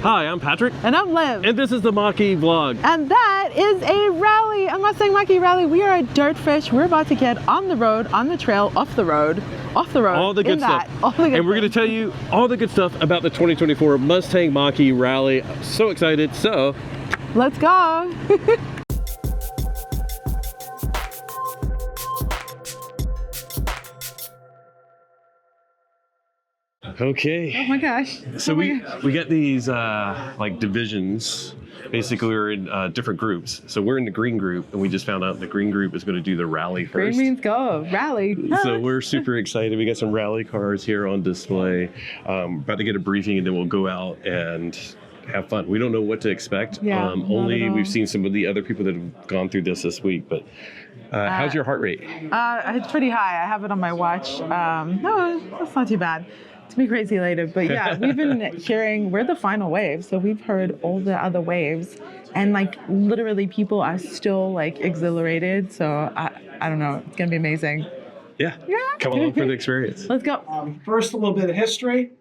Hi, I'm Patrick. And I'm Liv. And this is the Mach-E vlog. And that is a rally, a Mustang Mach-E Rally. We are at DirtFish. We're about to get on the road, on the trail, off the road. All the good stuff. And we're going to tell you all the good stuff about the 2024 Mustang Mach-E Rally. I'm so excited. So, let's go. Okay. Oh my gosh. So we got these like divisions. Basically, we're in different groups. So we're in the green group, and we just found out the green group is going to do the rally first. Green means go. Rally. So we're super excited. We got some rally cars here on display. About to get a briefing, and then we'll go out and have fun. We don't know what to expect. Yeah, only we've seen some of the other people that have gone through this week. But how's your heart rate? It's pretty high. I have it on my watch. No, that's not too bad. To be crazy later, but yeah, we've been hearing, we're the final wave, so we've heard all the other waves, and like literally people are still like exhilarated, so I don't know, it's gonna be amazing. Yeah. Come along for the experience. Let's go. First, a little bit of history.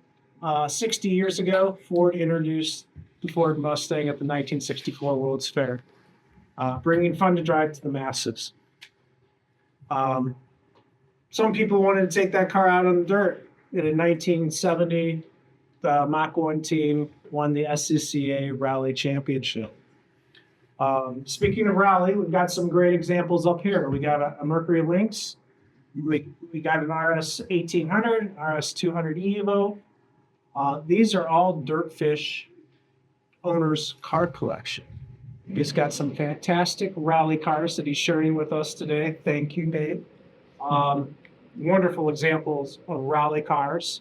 60 years ago, Ford introduced the Ford Mustang at the 1964 World's Fair, bringing fun to drive to the masses. Some people wanted to take that car out on the dirt. In 1970, the Mach 1 team won the SCCA Rally Championship. Speaking of rally, we've got some great examples up here. We got a Mercury Lynx. We got an RS 1800, RS 200 Evo. These are all DirtFish owners' car collection. He's got some fantastic rally cars that he's sharing with us today. Thank you, Dave. Wonderful examples of rally cars.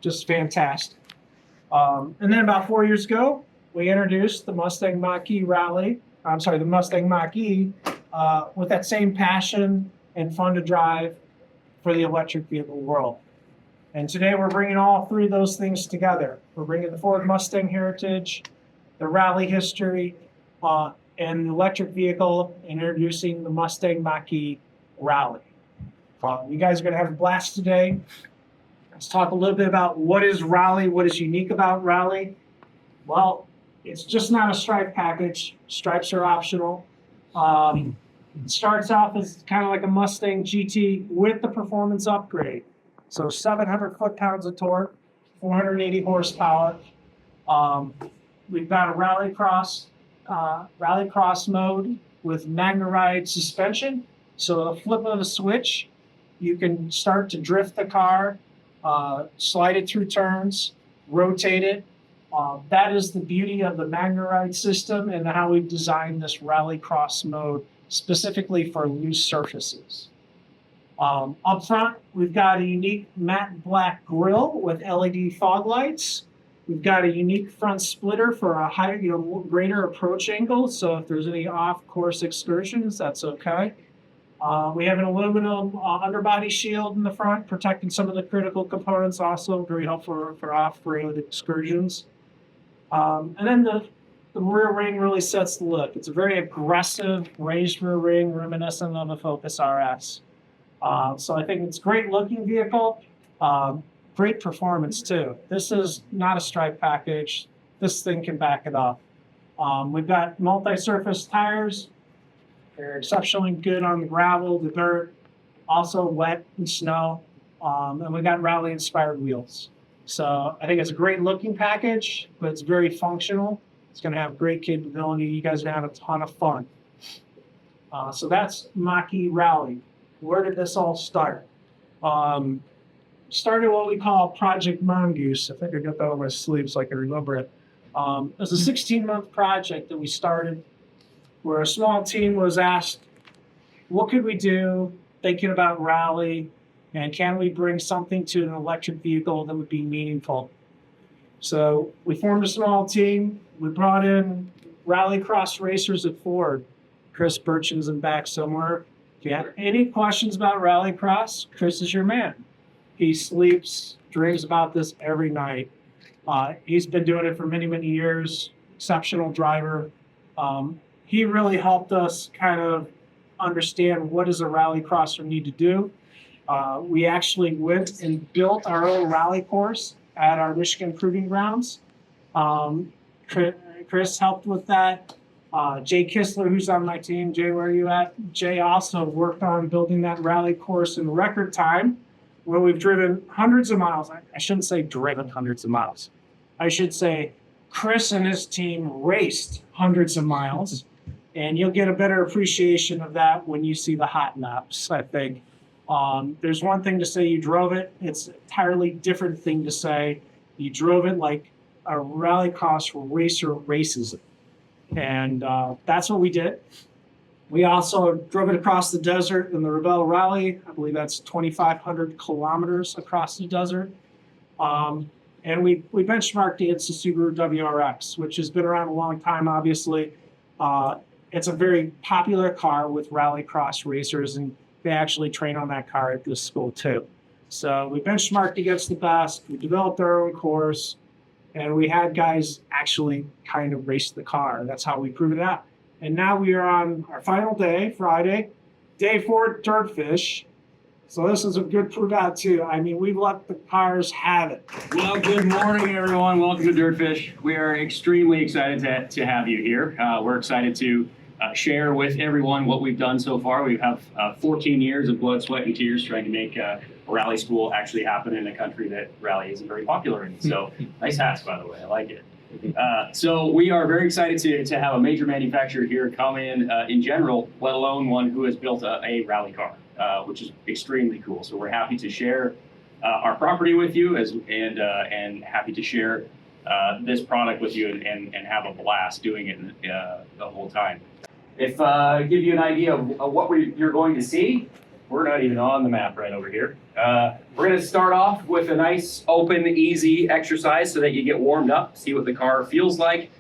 Just fantastic. And then about 4 years ago, we introduced the Mustang Mach-E Rally. The Mustang Mach-E with that same passion and fun to drive for the electric vehicle world. And today we're bringing all three of those things together. We're bringing the Ford Mustang heritage, the rally history, and the electric vehicle, introducing the Mustang Mach-E Rally. You guys are going to have a blast today. Let's talk a little bit about what is rally, what is unique about rally. Well, it's just not a stripe package. Stripes are optional. It starts off as kind of like a Mustang GT with the performance upgrade. So 700 foot-pounds of torque, 480 horsepower. We've got a rally cross mode with Magna-Ride suspension. So the flip of a switch, you can start to drift the car, slide it through turns, rotate it. That is the beauty of the Magna-Ride system and how we've designed this rally cross mode specifically for loose surfaces. Up front, we've got a unique matte black grille with LED fog lights. We've got a unique front splitter for a higher, greater approach angle. So if there's any off-course excursions, that's okay. We have an aluminum underbody shield in the front, protecting some of the critical components, also very helpful for off-road excursions. And then the rear ring really sets the look. It's a very aggressive raised rear ring, reminiscent of a Focus RS. So I think it's a great looking vehicle, great performance too. This is not a stripe package. This thing can back it up. We've got multi-surface tires. They're exceptionally good on the gravel, the dirt, also wet and snow. And we got rally-inspired wheels. So I think it's a great looking package, but it's very functional. It's going to have great capability. You guys are going to have a ton of fun. So that's Mach-E Rally. Where did this all start? Started what we call Project Mongoose. I think I got that on my sleeve so I can remember it. It was a 16-month project that we started where a small team was asked, what could we do thinking about rally, and can we bring something to an electric vehicle that would be meaningful? So we formed a small team. We brought in rally cross racers at Ford. Chris Burchin's in back somewhere. If you have any questions about rally cross, Chris is your man. He sleeps, dreams about this every night. He's been doing it for many, many years. Exceptional driver. He really helped us kind of understand what does a rally crosser need to do. We actually went and built our own rally course at our Michigan Proving Grounds. Chris helped with that. Jay Kistler, who's on my team. Jay, where are you at? Jay also worked on building that rally course in record time, where we've driven hundreds of miles. I shouldn't say driven hundreds of miles. I should say Chris and his team raced hundreds of miles, and you'll get a better appreciation of that when you see the hot laps, I think. There's one thing to say you drove it. It's an entirely different thing to say you drove it like a rallycross racer races it. And that's what we did. We also drove it across the desert in the Rebel Rally. I believe that's 2,500 kilometers across the desert. And we benchmarked against the Subaru WRX, which has been around a long time, obviously. It's a very popular car with rallycross racers, and they actually train on that car at this school too. So we benchmarked against the best. We developed our own course. And we had guys actually kind of race the car. That's how we proved it out. And now we are on our final day, Friday, day 4 at DirtFish. So this is a good prove out too. I mean, we've let the cars have it. Well, good morning, everyone. Welcome to DirtFish. We are extremely excited to have you here. We're excited to share with everyone what we've done so far. We have 14 years of blood, sweat, and tears trying to make a rally school actually happen in a country that rally isn't very popular in. So nice hats, by the way. I like it. So we are very excited to have a major manufacturer here come in general, let alone one who has built a rally car, which is extremely cool. So we're happy to share our property with you and happy to share this product with you and have a blast doing it the whole time. If give you an idea of what you're going to see, we're not even on the map right over here. We're going to start off with a nice, open, easy exercise so that you get warmed up, see what the car feels like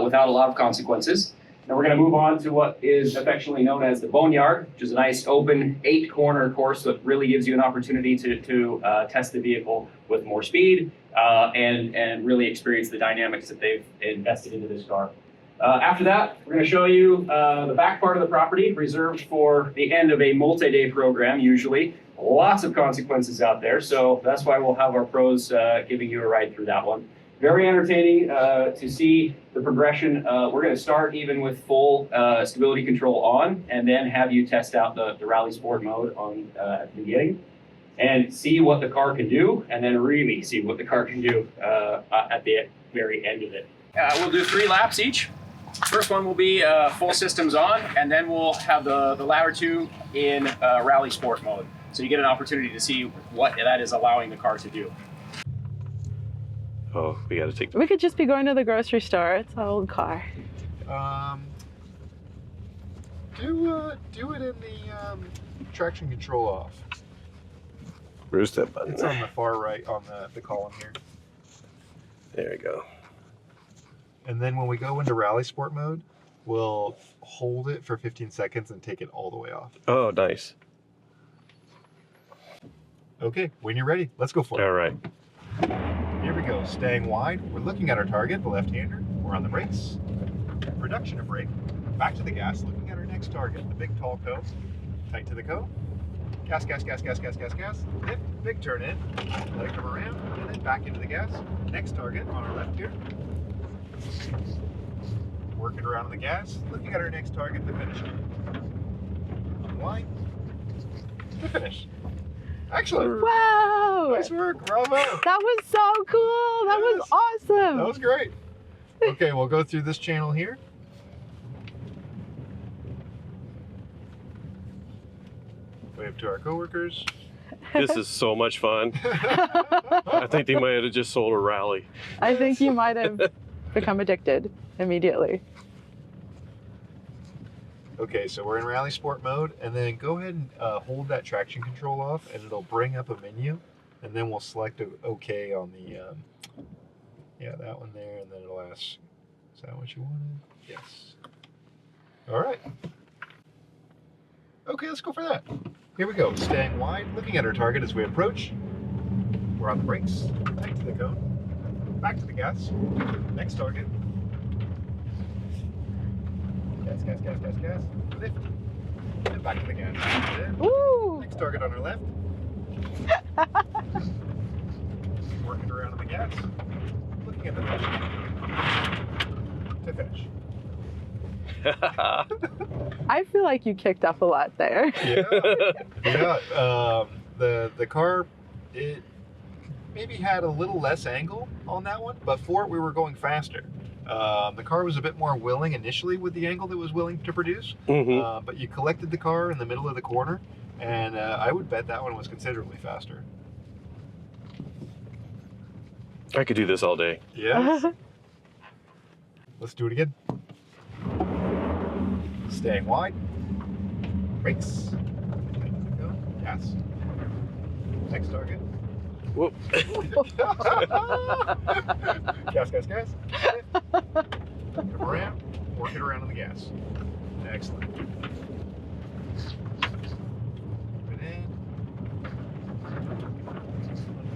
without a lot of consequences. Then we're going to move on to what is affectionately known as the Boneyard, which is a nice, open, 8-corner course that really gives you an opportunity to test the vehicle with more speed and really experience the dynamics that they've invested into this car. After that, we're going to show you the back part of the property reserved for the end of a multi-day program, usually. Lots of consequences out there, so that's why we'll have our pros giving you a ride through that one. Very entertaining to see the progression. We're going to start even with full stability control on, and then have you test out the Rally Sport mode on at the beginning, and see what the car can do, and then really see what the car can do at the very end of it. We'll do 3 laps each. First one will be full systems on, and then we'll have the latter 2 in Rally Sport mode. So you get an opportunity to see what that is allowing the car to do. Oh, we got to take. We could just be going to the grocery store. It's an old car. Do it in the traction control off. Where's that button? It's on the far right on the column here. There we go. And then when we go into Rally Sport mode, we'll hold it for 15 seconds and take it all the way off. Oh, nice. Okay, when you're ready, let's go for it. All right. Here we go, staying wide. We're looking at our target, the left-hander. We're on the brakes. Reduction of brake. Back to the gas, looking at our next target, the big tall cone. Tight to the cone. Gas, gas, gas, gas, gas, gas, gas. Dip, big turn in. Let it come around, and then back into the gas. Next target on our left here. Working around on the gas, looking at our next target, the finish. On the line, the finish. Excellent. Wow! Nice work, bravo. That was so cool. That was awesome. That was great. Okay, we'll go through this channel here. Wave to our coworkers. This is so much fun. I think they might have just sold a rally. I think you might have become addicted immediately. Okay, so we're in Rally Sport mode, and then go ahead and hold that traction control off, and it'll bring up a menu, and then we'll select OK on the, yeah, that one there, and then it'll ask, is that what you wanted? Yes. All right. Okay, let's go for that. Here we go, staying wide, looking at our target as we approach. We're on the brakes, tight to the cone, back to the gas, next target. Gas, gas, gas, gas, gas, lift, and back to the gas. Woo! Next target on our left, Working around on the gas. Looking at the to finish. I feel like you kicked up a lot there. Yeah. The car, it maybe had a little less angle on that one, but for it we were going faster. The car was a bit more willing initially with the angle that was willing to produce, but you collected the car in the middle of the corner, and I would bet that one was considerably faster. I could do this all day. Yes. Let's do it again. Staying wide. Brakes. Go. Gas. Next target. Whoop. Gas, gas, gas. Come around. Work it around on the gas. Excellent. Keep it in.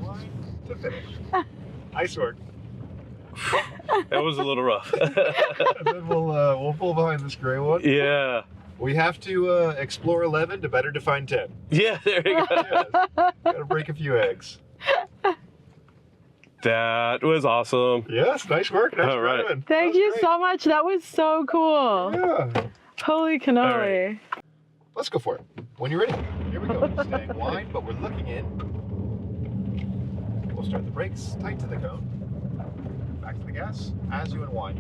Unwind to finish. Nice work. That was a little rough. And then we'll pull behind this gray one. Yeah. We have to explore 11 to better define 10. Yeah, there you go. Yes. Gotta break a few eggs. That was awesome. Yes, nice work. Nice All right. driving. Thank That you was so much. That was so cool. great. Yeah. Holy cannoli. right. Let's go for it. When you're ready. Here we go. Staying wide, but we're looking in. We'll start the brakes, tight to the cone. Back to the gas as you unwind.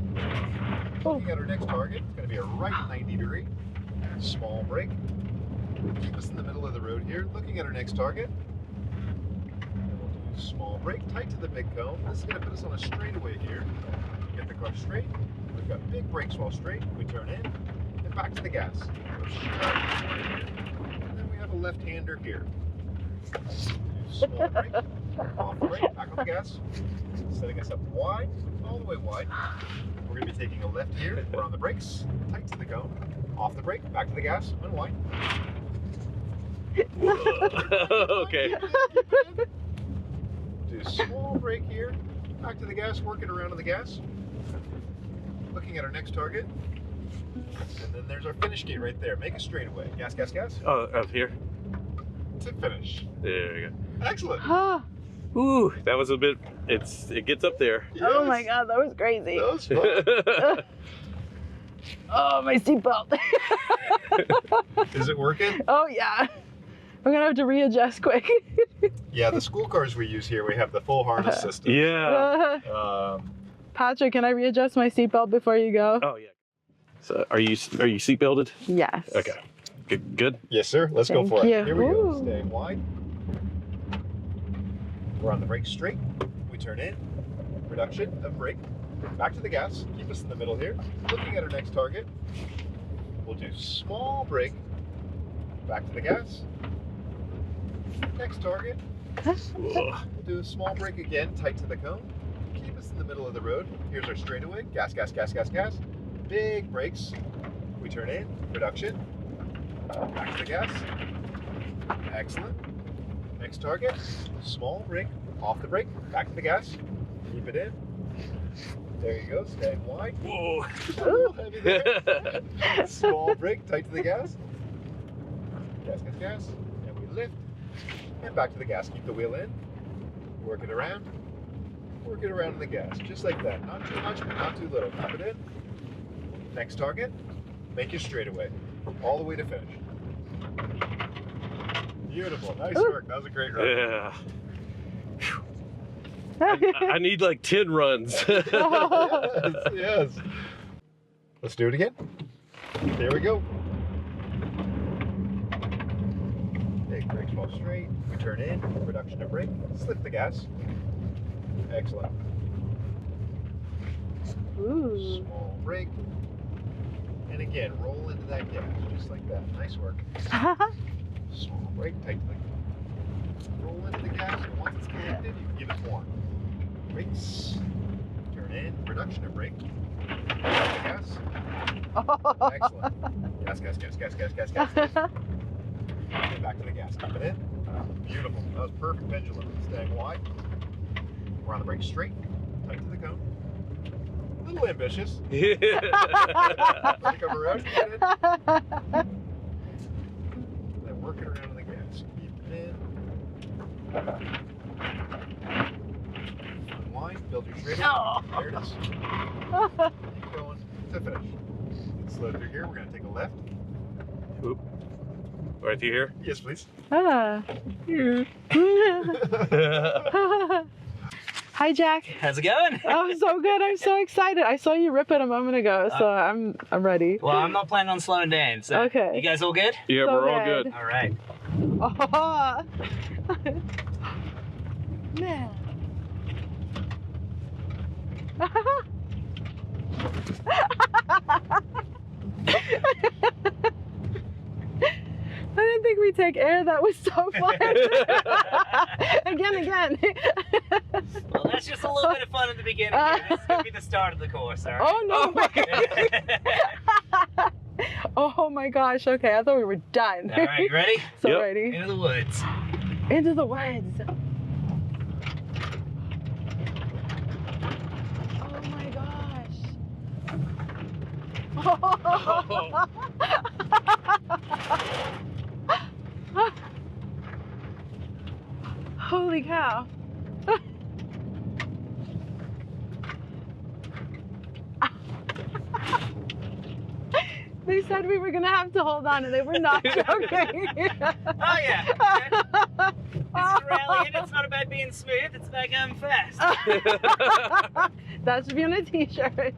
Looking at our next target, it's going to be a right 90 degree. Small brake. Keep us in the middle of the road here. Looking at our next target. And we'll do a small brake, tight to the big cone. This is going to put us on a straightaway here. Get the car straight. We've got big brakes while straight. We turn in and back to the gas. And then we have a left-hander here. Small brake, off the brake, back on the gas. Setting us up wide, all the way wide. We're going to be taking a left here. We're on the brakes, tight to the cone. Off the brake, back to the gas, unwind. Okay. Do a small brake here, back to the gas, working around on the gas. Looking at our next target. And then there's our finish gate right there. Make a straightaway. Gas, gas, gas. Oh, up here. To finish. There you Excellent. Oh, go. Ooh, that was a bit. It gets up there. oh my Yes. God, that was crazy. That was fun. Oh, my seatbelt. Is it working? Oh yeah. I'm gonna have to readjust quick. Yeah, the school cars we use here, we have the full harness system. Yeah. Patrick, can I readjust my seatbelt before you go? Oh yeah. So are you seat belted? Yes. Okay. Good. Yes, sir. Let's go Thank for you. it. Here we go. Ooh. Staying wide. We're on the brake straight. We turn in. Reduction of brake. Back to the gas. Keep us in the middle here. Looking at our next target. We'll do small brake. Back to the gas. Next target. We'll do a small brake again, tight to the cone. Keep us in the middle of the road. Here's our straightaway. Gas, gas, gas, gas, gas. Big brakes. We turn in. Reduction. Back to the gas. Excellent. Next target. Small brake. Off the brake. Back to the gas. Keep it in. There you go. Staying wide. Whoa. A little heavy there. Small brake. Tight to the gas. Gas, gas, gas. And we lift. And back to the gas. Keep the wheel in. Work it around. Work it around in the gas. Just like that. Not too much, but not too little. Keep it in. Next target. Make your straightaway. All the way to finish. Beautiful. Nice work. That was a great run. Yeah. I need like 10 runs. Yes, yes. Let's do it again. Here we go. Big brakes while straight. We turn in. Reduction of brake. Slip the gas. Excellent. Ooh. Small brake. And again, roll into that gas, just like that. Nice work. Small brake, tight to the roll into the gas, and once it's connected, you can give it more. Brakes. Turn in. Reduction of brake. Back to gas. Excellent. Gas, gas, gas, gas, gas, gas, gas. And back to the gas. Keep it in. Beautiful. That was perfect pendulum. Staying wide. We're on the brake straight. Tight to the cone. A little ambitious. Yeah. Brake up around. Keep it in. Then work it around on the gas. Keep it in. Unwind, build your straight Oh. out. There it is. Keep going to finish. Slow through here. We're going to take a left. Oop. Right through here. Yes, please. Ah. Hi, Jack. How's it going? Oh, so good. I'm so excited. I saw you rip it a moment ago, so I'm ready. Well, I'm not planning on slowing down, so Okay. you guys all good? Yeah, So we're all good. good. All right. Oh. Man. I didn't think we'd take air. That was so fun. Again. Well, that's just a little bit of fun at the beginning. Here. This is going to be the start of the course, all right? Oh no! Oh my gosh. Okay, I thought we were done. All right, you ready? So Yep. ready. Into the woods. Into the woods. Oh my gosh. Holy cow. They said we were gonna have to hold on and they were not joking. Oh, yeah. Okay. This is a rally, and it's not about being smooth, it's about going fast. That should be on a t-shirt.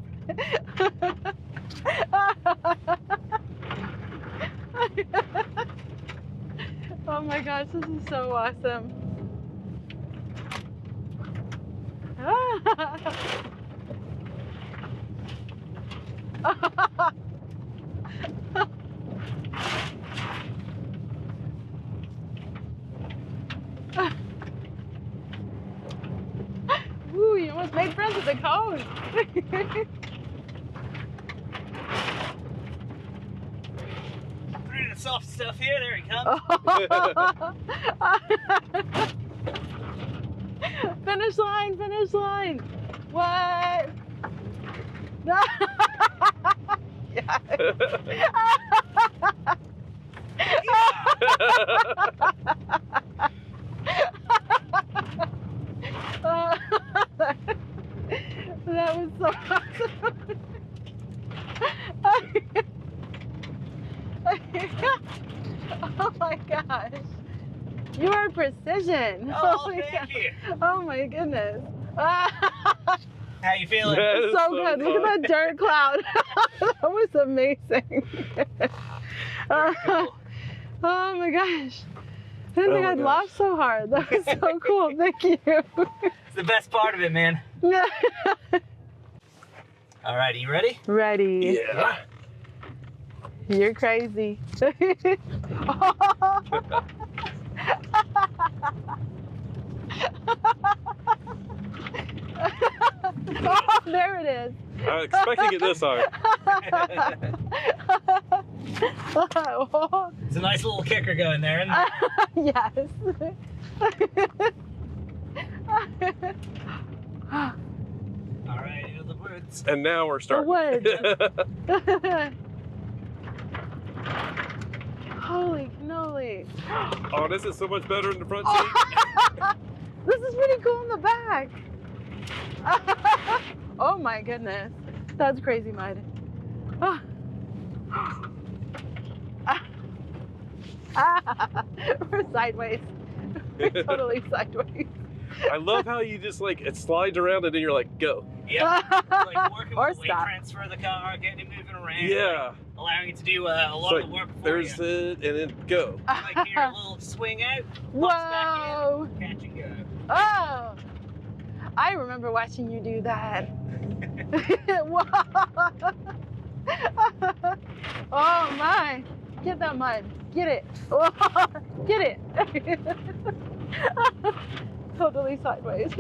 Oh my gosh, this is so awesome. Ooh, you almost made friends with the cone. Through the soft stuff here, there he comes. Finish line, finish line. What? No. Yeah. That was so awesome. Oh my gosh. You are precision. Oh, my thank you. Oh my goodness. How you feeling? That is So good. Look at that dirt cloud. That was amazing. Cool. Oh my gosh. I didn't think my I'd gosh. laugh so hard. That was so cool. Thank you. It's the best part of it, man. All right, are you ready? Ready. Yeah. You're crazy. Oh, there it is. I was expecting it this hard. It's a nice little kicker going there, isn't it? Yes. All right, into the woods. And now we're starting. The Holy cannoli. Oh, this is so much better in the front seat. This is pretty cool in the back. Oh my goodness. That's crazy mud. Ah. We're sideways. We're totally sideways. I love how you just like, it slides around and then you're like, go. Yep. Like working Or with the weight stop. transfer of the car, getting it moving around. Yeah. Like, allowing it to do a It's lot like, of the work for there's you. it, and then go. Like here, a little swing out, pops back Whoa. in, catch and go. Oh. I remember watching you do that. Whoa. Oh my. Get that mud. Get it. Get it. Totally sideways.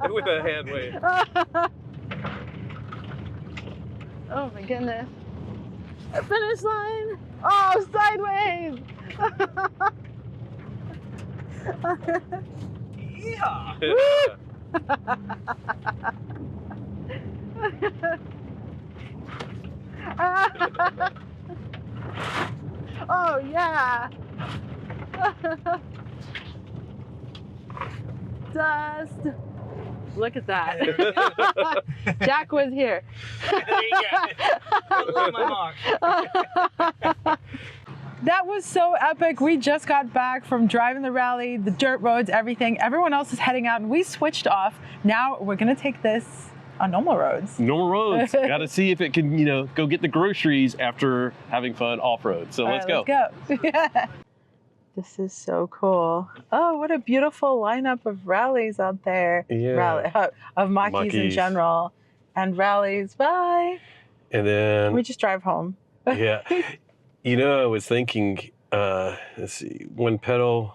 With a hand wave. Oh my goodness. Finish line. Oh, sideways. Yeehaw! Oh yeah. Dust. Look at that. Jack was here. There you go. Don't leave my mark. That was so epic. We just got back from driving the rally, the dirt roads, everything. Everyone else is heading out and we switched off. Now we're gonna take this on normal roads. Normal roads. Got to see if it can, you know, go get the groceries after having fun off-road. So let's go. Let's go. This is so cool. Oh, what a beautiful lineup of rallies out there. Yeah. Of Mach-E's in Mach-E's. general. And rallies. Bye. And then, We just drive home. yeah. You know, I was thinking, let's see, one pedal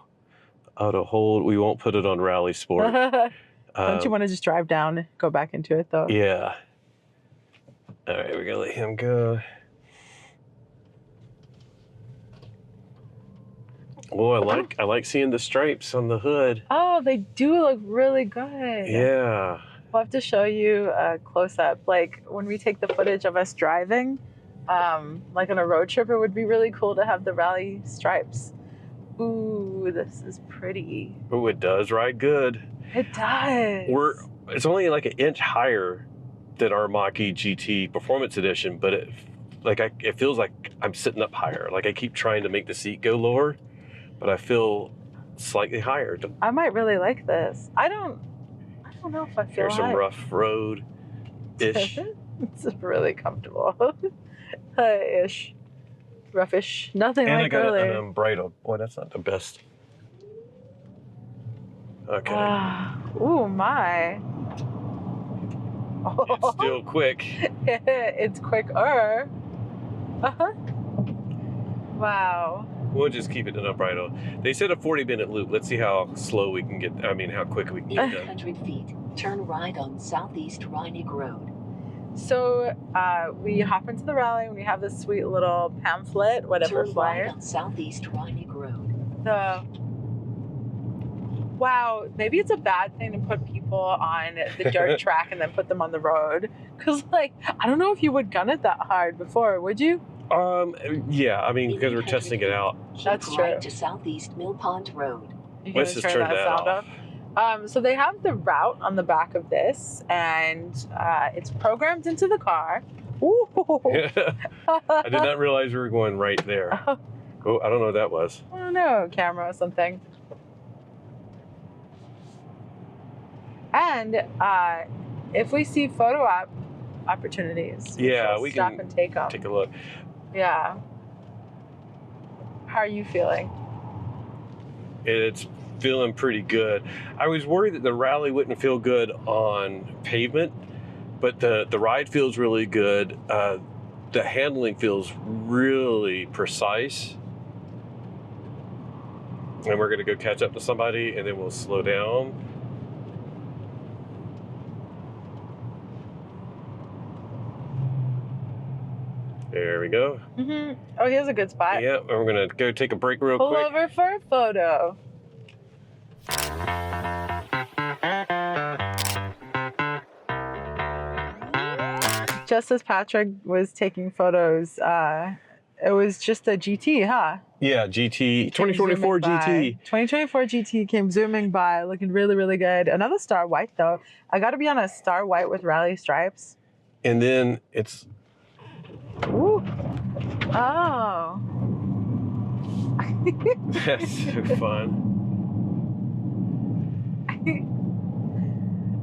out of hold. We won't put it on Rally Sport. Don't you want to just drive down, go back into it though? Yeah. All right, we're gonna let him go. Oh, I like seeing the stripes on the hood. Oh, they do look really good. Yeah. We'll have to show you a close-up. Like when we take the footage of us driving, like on a road trip, it would be really cool to have the rally stripes. Ooh, this is pretty. Oh, it does ride good. It does. It's only like an inch higher than our Mach-E GT Performance Edition, but it feels like I'm sitting up higher. Like I keep trying to make the seat go lower, but I feel slightly higher. I might really like this. I don't know if I feel Here's some high. rough road-ish. It's really comfortable. Ish. Roughish. Nothing And I like got an earlier. Unbridled. Boy, that's not the best. Okay. Ooh, my. It's still quick. It's quicker. Uh-huh. Wow. We'll just keep it in Unbridled. They said a 40-minute loop. Let's see how slow we can get, how quick we can get done. 800 feet, turn right on Southeast Reinig Road. So we hop into the rally and we have this sweet little pamphlet, whatever Turn flyer. right on Southeast Reinig Road. Wow, maybe it's a bad thing to put people on the dirt track and then put them on the road. Because, like, I don't know if you would gun it that hard before, would you? Yeah, because we're testing it out. That's Keep true. right to Southeast Mill Pond Road. You Let's gonna just turn that sound off. up? So they have the route on the back of this, and it's programmed into the car. Ooh. I did not realize we were going right there. Oh, I don't know what that was. I don't know, camera or something. And if we see photo op opportunities, Yeah, shall we stop can and take them. Take a look. Yeah. How are you feeling? It's feeling pretty good. I was worried that the rally wouldn't feel good on pavement, but the ride feels really good. The handling feels really precise. And we're gonna go catch up to somebody and then we'll slow down. There we go. Mm-hmm. Oh, here's a good spot. Yeah, and we're gonna go take a break real Pull quick. over for a photo. Just as Patrick was taking photos, it was just a GT, huh? Yeah, GT, Came 2024 zooming by. GT. 2024 GT came zooming by, looking really, really good. Another star white, though. I got to be on a star white with rally stripes. And then it's Ooh. Oh. that's so fun.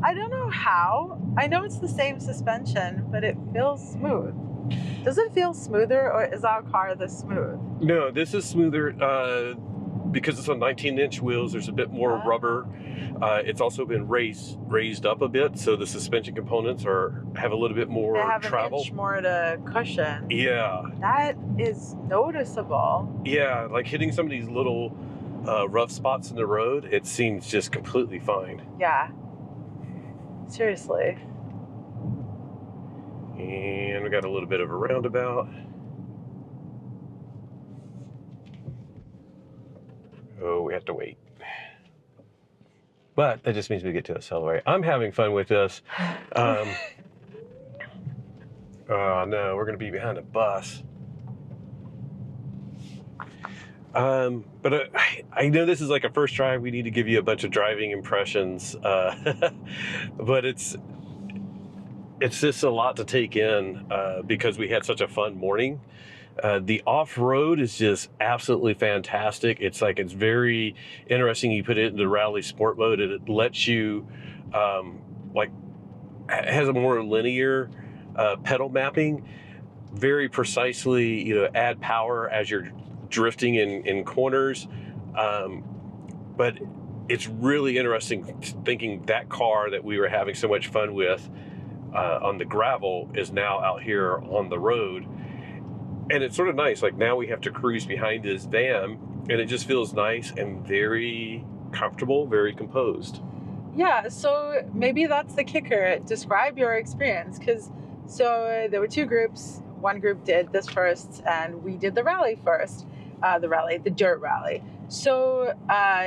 I don't know how. I know it's the same suspension, but it feels smooth. Does it feel smoother, or is our car this smooth? No, this is smoother because it's on 19-inch wheels. There's a bit more Ah. rubber. It's also been raised up a bit, so the suspension components have a little bit more They have travel. an inch more to cushion. Yeah, That is noticeable. yeah, like hitting some of these little rough spots in the road, it seems just completely fine. Yeah. Seriously. And we got a little bit of a roundabout. Oh, we have to wait. But that just means we get to accelerate. I'm having fun with this. Oh no, we're going to be behind a bus. But I know this is like a first drive. We need to give you a bunch of driving impressions. But it's just a lot to take in because we had such a fun morning. The off-road is just absolutely fantastic. It's very interesting. You put it into rally sport mode and it lets you has a more linear pedal mapping, very precisely, add power as you're drifting in corners. But it's really interesting thinking that car that we were having so much fun with on the gravel is now out here on the road. And it's sort of nice. Like now we have to cruise behind this van and it just feels nice and very comfortable, very composed. Yeah, so maybe that's the kicker. Describe your experience. So there were two groups. One group did this first and we did the rally first. The dirt rally. So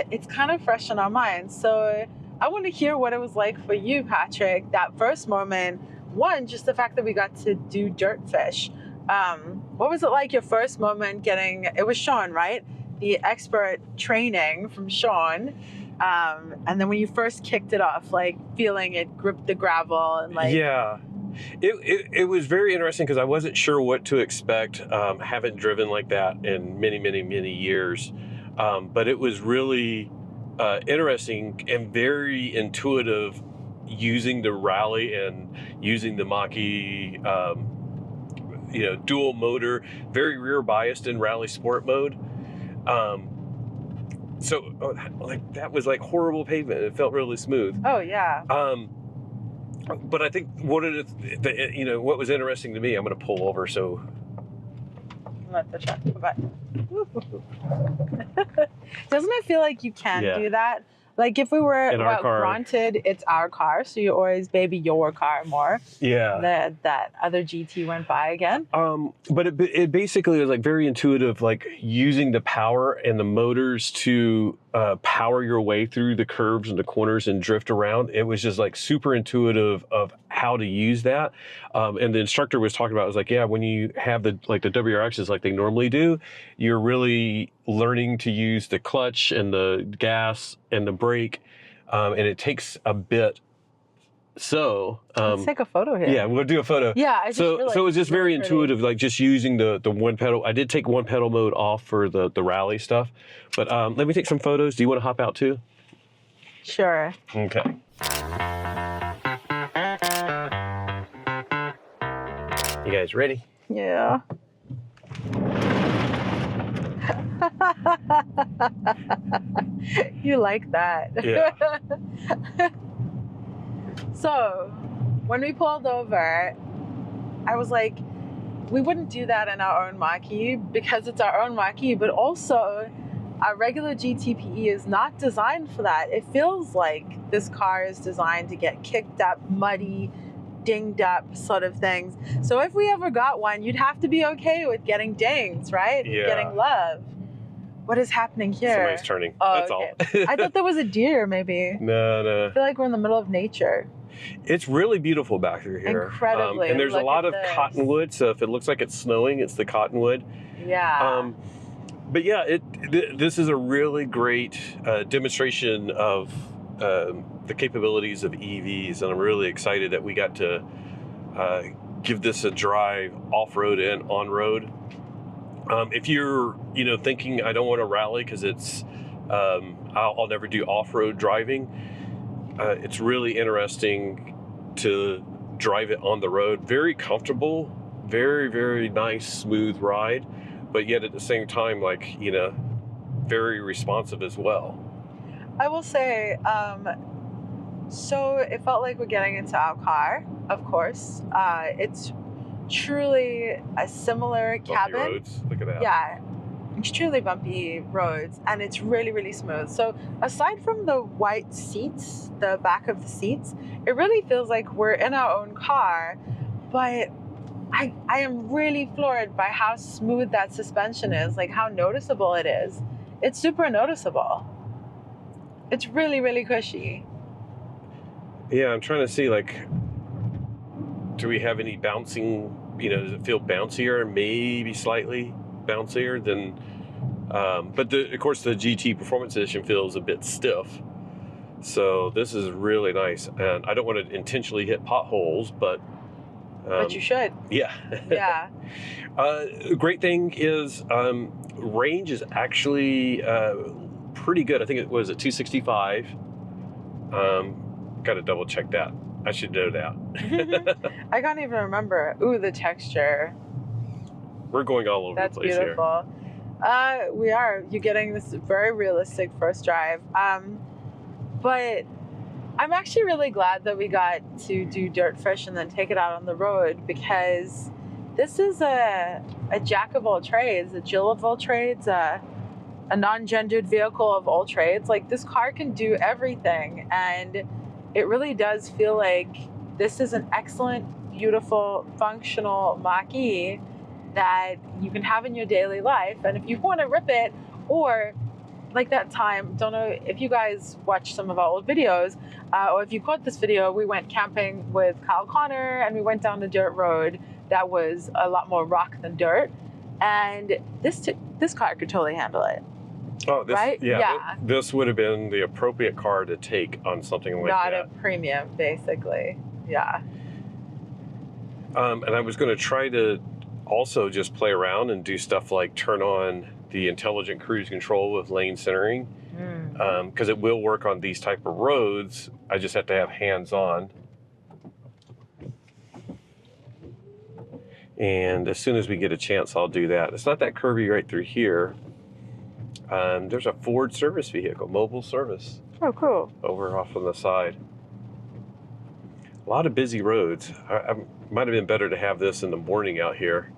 it's kind of fresh in our minds. So I want to hear what it was like for you, Patrick, that first moment. One, just the fact that we got to do DirtFish. What was it like your first moment it was Sean, right? The expert training from Sean. And then when you first kicked it off, like feeling it grip the gravel and like... Yeah. It was very interesting because I wasn't sure what to expect. Haven't driven like that in many, many, many years. But it was really interesting and very intuitive using the rally and using the Mach-E, dual motor, very rear biased in rally sport mode. So that was like horrible pavement. It felt really smooth. Oh yeah. But I think what was interesting to me, I'm going to pull over so. Let the truck go by. Doesn't it feel like you can do that? Like if we were, granted, it's our car, so you always baby your car more. Yeah. That other GT went by again. But it basically was like very intuitive, like using the power and the motors to power your way through the curves and the corners and drift around. It was just like super intuitive of how to use that. And the instructor was talking about, it was like, yeah, when you have the WRXs like they normally do, you're really learning to use the clutch and the gas and the brake. And it takes a bit. So let's take a photo here. Yeah, we'll do a photo. Yeah, so it was just very intuitive, like just using the one pedal. I did take one pedal mode off for the rally stuff, but let me take some photos. Do you want to hop out too? Sure. Okay. You guys ready? Yeah. You like that. Yeah. So, when we pulled over, I was like, we wouldn't do that in our own Mach-E because it's our own Mach-E, but also our regular GTPE is not designed for that. It feels like this car is designed to get kicked up, muddy, dinged up sort of things. So if we ever got one, you'd have to be okay with getting dings, right? Yeah. Getting love. What is happening here? Somebody's turning. Oh, That's okay. all. I thought there was a deer, maybe. No. I feel like we're in the middle of nature. It's really beautiful back through here. Incredibly. And there's a Look lot at of this. cottonwood, so if it looks like it's snowing, it's the cottonwood. Yeah. But yeah, this is a really great demonstration of the capabilities of EVs, and I'm really excited that we got to give this a drive off-road and on-road. If you're, thinking I don't want to rally because it's, I'll never do off-road driving. It's really interesting to drive it on the road. Very comfortable, very, very nice, smooth ride, but yet at the same time, very responsive as well. I will say, so it felt like we're getting into our car, of course. It's truly a similar Bumpy cabin. roads. Look at that. Yeah, it's truly bumpy roads, and it's really, really smooth. So aside from the white seats, the back of the seats, it really feels like we're in our own car, but I am really floored by how smooth that suspension is, like how noticeable it is. It's super noticeable. It's really, really cushy. Yeah, I'm trying to see, like, do we have any bouncing, does it feel bouncier? Maybe slightly bouncier than, but of course the GT Performance Edition feels a bit stiff. So this is really nice. And I don't want to intentionally hit potholes, but you should. Yeah. Yeah. Great thing is range is actually pretty good. I think it was at 265. Got to double check that. I should know that. I can't even remember. Ooh, the texture. We're going all over That's the place beautiful. We are. You're getting this very realistic first drive. But I'm actually really glad that we got to do DirtFish and then take it out on the road, because this is a jack of all trades, a Jill of all trades, a non-gendered vehicle of all trades. Like, this car can do everything, and it really does feel like this is an excellent, beautiful, functional Mach-E that you can have in your daily life. And if you want to rip it, or like that time, don't know if you guys watched some of our old videos, or if you caught this video, we went camping with Kyle Connor and we went down a dirt road that was a lot more rock than dirt. And this car could totally handle it. Oh, this, right? Yeah. This would have been the appropriate car to take on something like Not that. a premium, basically. Yeah. And I was going to try to also just play around and do stuff like turn on the intelligent cruise control with lane centering, because it will work on these type of roads. I just have to have hands on. And as soon as we get a chance, I'll do that. It's not that curvy right through here. There's a Ford service vehicle, mobile service. Oh, cool. Over off on the side. A lot of busy roads. I might have been better to have this in the morning out here.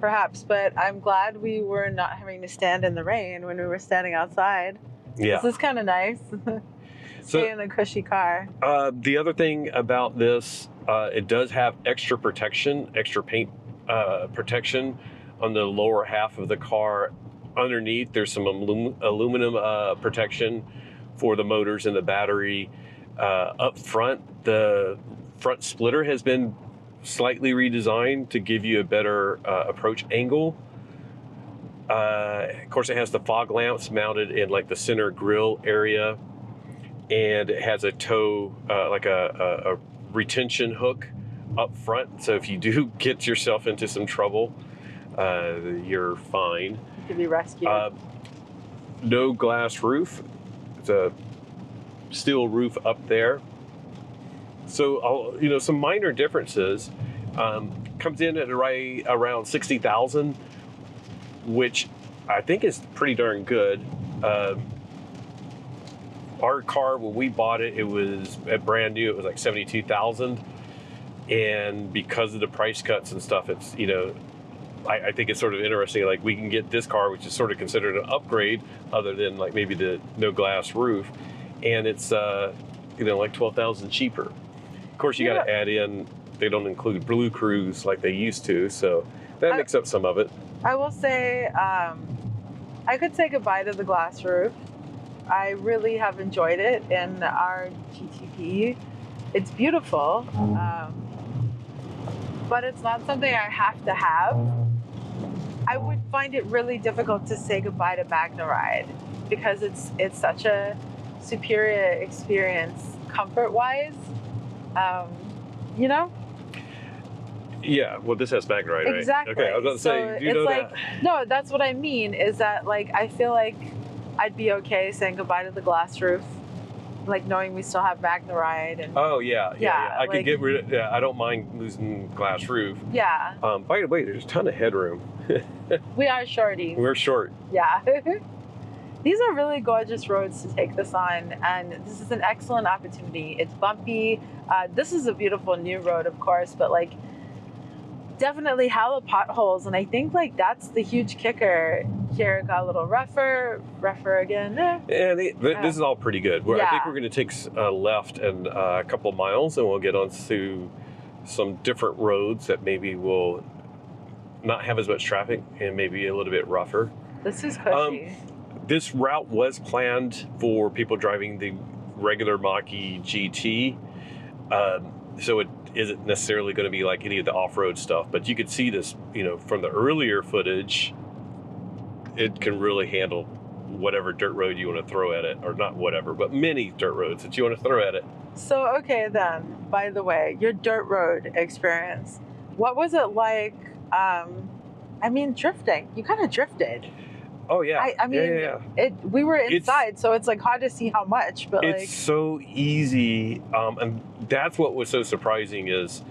Perhaps, but I'm glad we were not having to stand in the rain when we were standing outside. Yeah. This is kind of nice. Stay in a cushy car. The other thing about this, it does have extra protection, extra paint protection on the lower half of the car. Underneath, there's some aluminum protection for the motors and the battery. Up front, the front splitter has been slightly redesigned to give you a better approach angle. Of course, it has the fog lamps mounted in like the center grille area, and it has a tow, like a retention hook up front. So if you do get yourself into some trouble, you're fine. You can be rescued. No glass roof. It's a steel roof up there. So, some minor differences. Comes in at right around 60,000, which I think is pretty darn good. Our car, when we bought it, it was at brand new. It was like 72,000, and because of the price cuts and stuff, it's I think it's sort of interesting. Like, we can get this car, which is sort of considered an upgrade, other than like maybe the no glass roof, and it's like 12,000 cheaper. Of course, you got to add in, they don't include Blue Cruise like they used to, so that makes up some of it. I will say, I could say goodbye to the glass roof. I really have enjoyed it in our GTP. It's beautiful, but it's not something I have to have. I would find it really difficult to say goodbye to MagnaRide, because it's such a superior experience comfort-wise. Yeah, well, this has MagnaRide, right? Exactly. Okay, I was about to say, do you know that? No, that's what I mean, is that, like, I feel like I'd be okay saying goodbye to the glass roof, like knowing we still have MagnaRide. And Oh, yeah. I could like- get rid of, I don't mind losing glass roof. yeah, By the way, there's a ton of headroom. we are shorties. We're short. Yeah. These are really gorgeous roads to take this on, and this is an excellent opportunity. It's bumpy. This is a beautiful new road, of course, but like definitely hella potholes, and I think like that's the huge kicker. Here it got a little rougher again. Yeah, this is all pretty good. I think Yeah. we're going to take a left and a couple of miles, and we'll get onto some different roads that maybe will not have as much traffic and maybe a little bit rougher. This is cushy. this route was planned for people driving the regular Mach-E GT. So it isn't necessarily going to be like any of the off-road stuff, but you could see this, you know, from the earlier footage, it can really handle whatever dirt road you want to throw at it, or not whatever, but many dirt roads that you want to throw at it. So, okay then, by the way, your dirt road experience, what was it like? I mean, drifting. You kind of drifted. Oh yeah. I mean, we were inside, so it's like hard to see how much, but it's like so easy, and that's what was so surprising is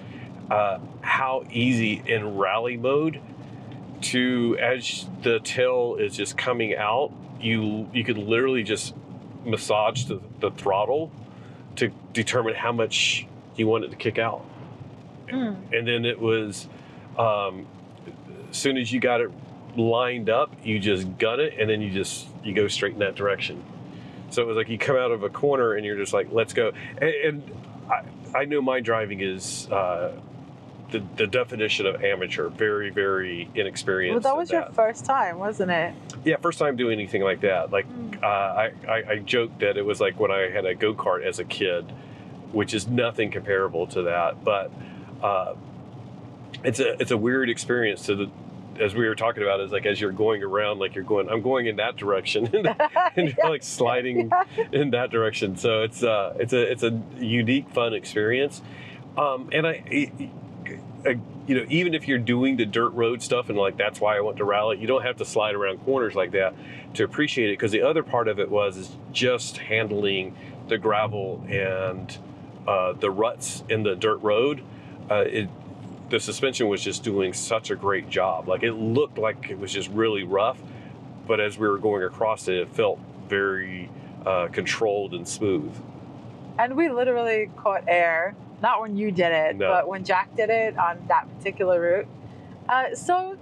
how easy in rally mode to, as the tail is just coming out, you could literally just massage the throttle to determine how much you want it to kick out. And then it was, as soon as you got it lined up, you just gun it, and then you go straight in that direction. So it was like you come out of a corner and you're just like, let's go. And I know my driving is the definition of amateur, very, very inexperienced. well, that was your first time, wasn't it? Yeah, first time doing anything like that. Like I joked that it was like when I had a go-kart as a kid, which is nothing comparable to that. But it's a weird experience to as we were talking about, is like as you're going around, like I'm going in that direction, and you're like sliding in that direction. So it's a unique, fun experience. And you know, even if you're doing the dirt road stuff, and like that's why I went to rally, you don't have to slide around corners like that to appreciate it. Because the other part of it is just handling the gravel and the ruts in the dirt road. The suspension was just doing such a great job. Like it looked like it was just really rough, but as we were going across it, it felt very controlled and smooth. And we literally caught air, not when you did it, but when Jack did it on that particular route. So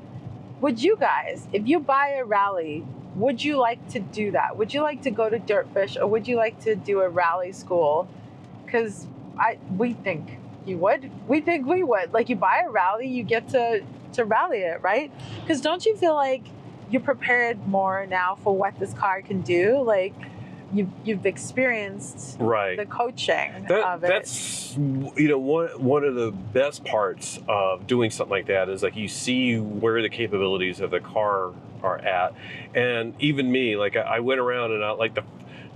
would you guys, if you buy a rally, would you like to do that? Would you like to go to DirtFish, or would you like to do a rally school? Because we think you would. We think we would. Like, you buy a rally, you get to rally it, right? Because don't you feel like you're prepared more now for what this car can do? Like, you've experienced the coaching of it. That's, you know, one of the best parts of doing something like that is like you see where the capabilities of the car are at. And even me, like I went around and I like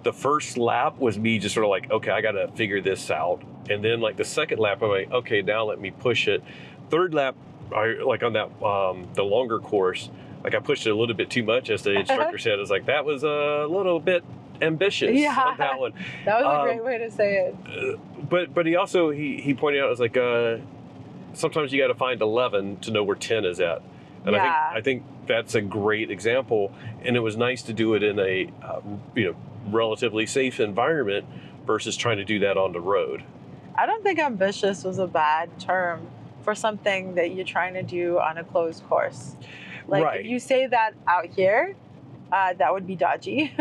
the first lap was me just sort of like, okay, I got to figure this out. And then like the second lap, I'm like, okay, now let me push it. Third lap, like on that, the longer course, like I pushed it a little bit too much, as the instructor said. It's like, that was a little bit ambitious on that one. That was a great way to say it. But he also, he pointed out, it was like, sometimes you got to find 11 to know where 10 is at. And I think that's a great example. And it was nice to do it in a, you know, relatively safe environment versus trying to do that on the road. I don't think ambitious was a bad term for something that you're trying to do on a closed course. Like, if you say that out here, that would be dodgy.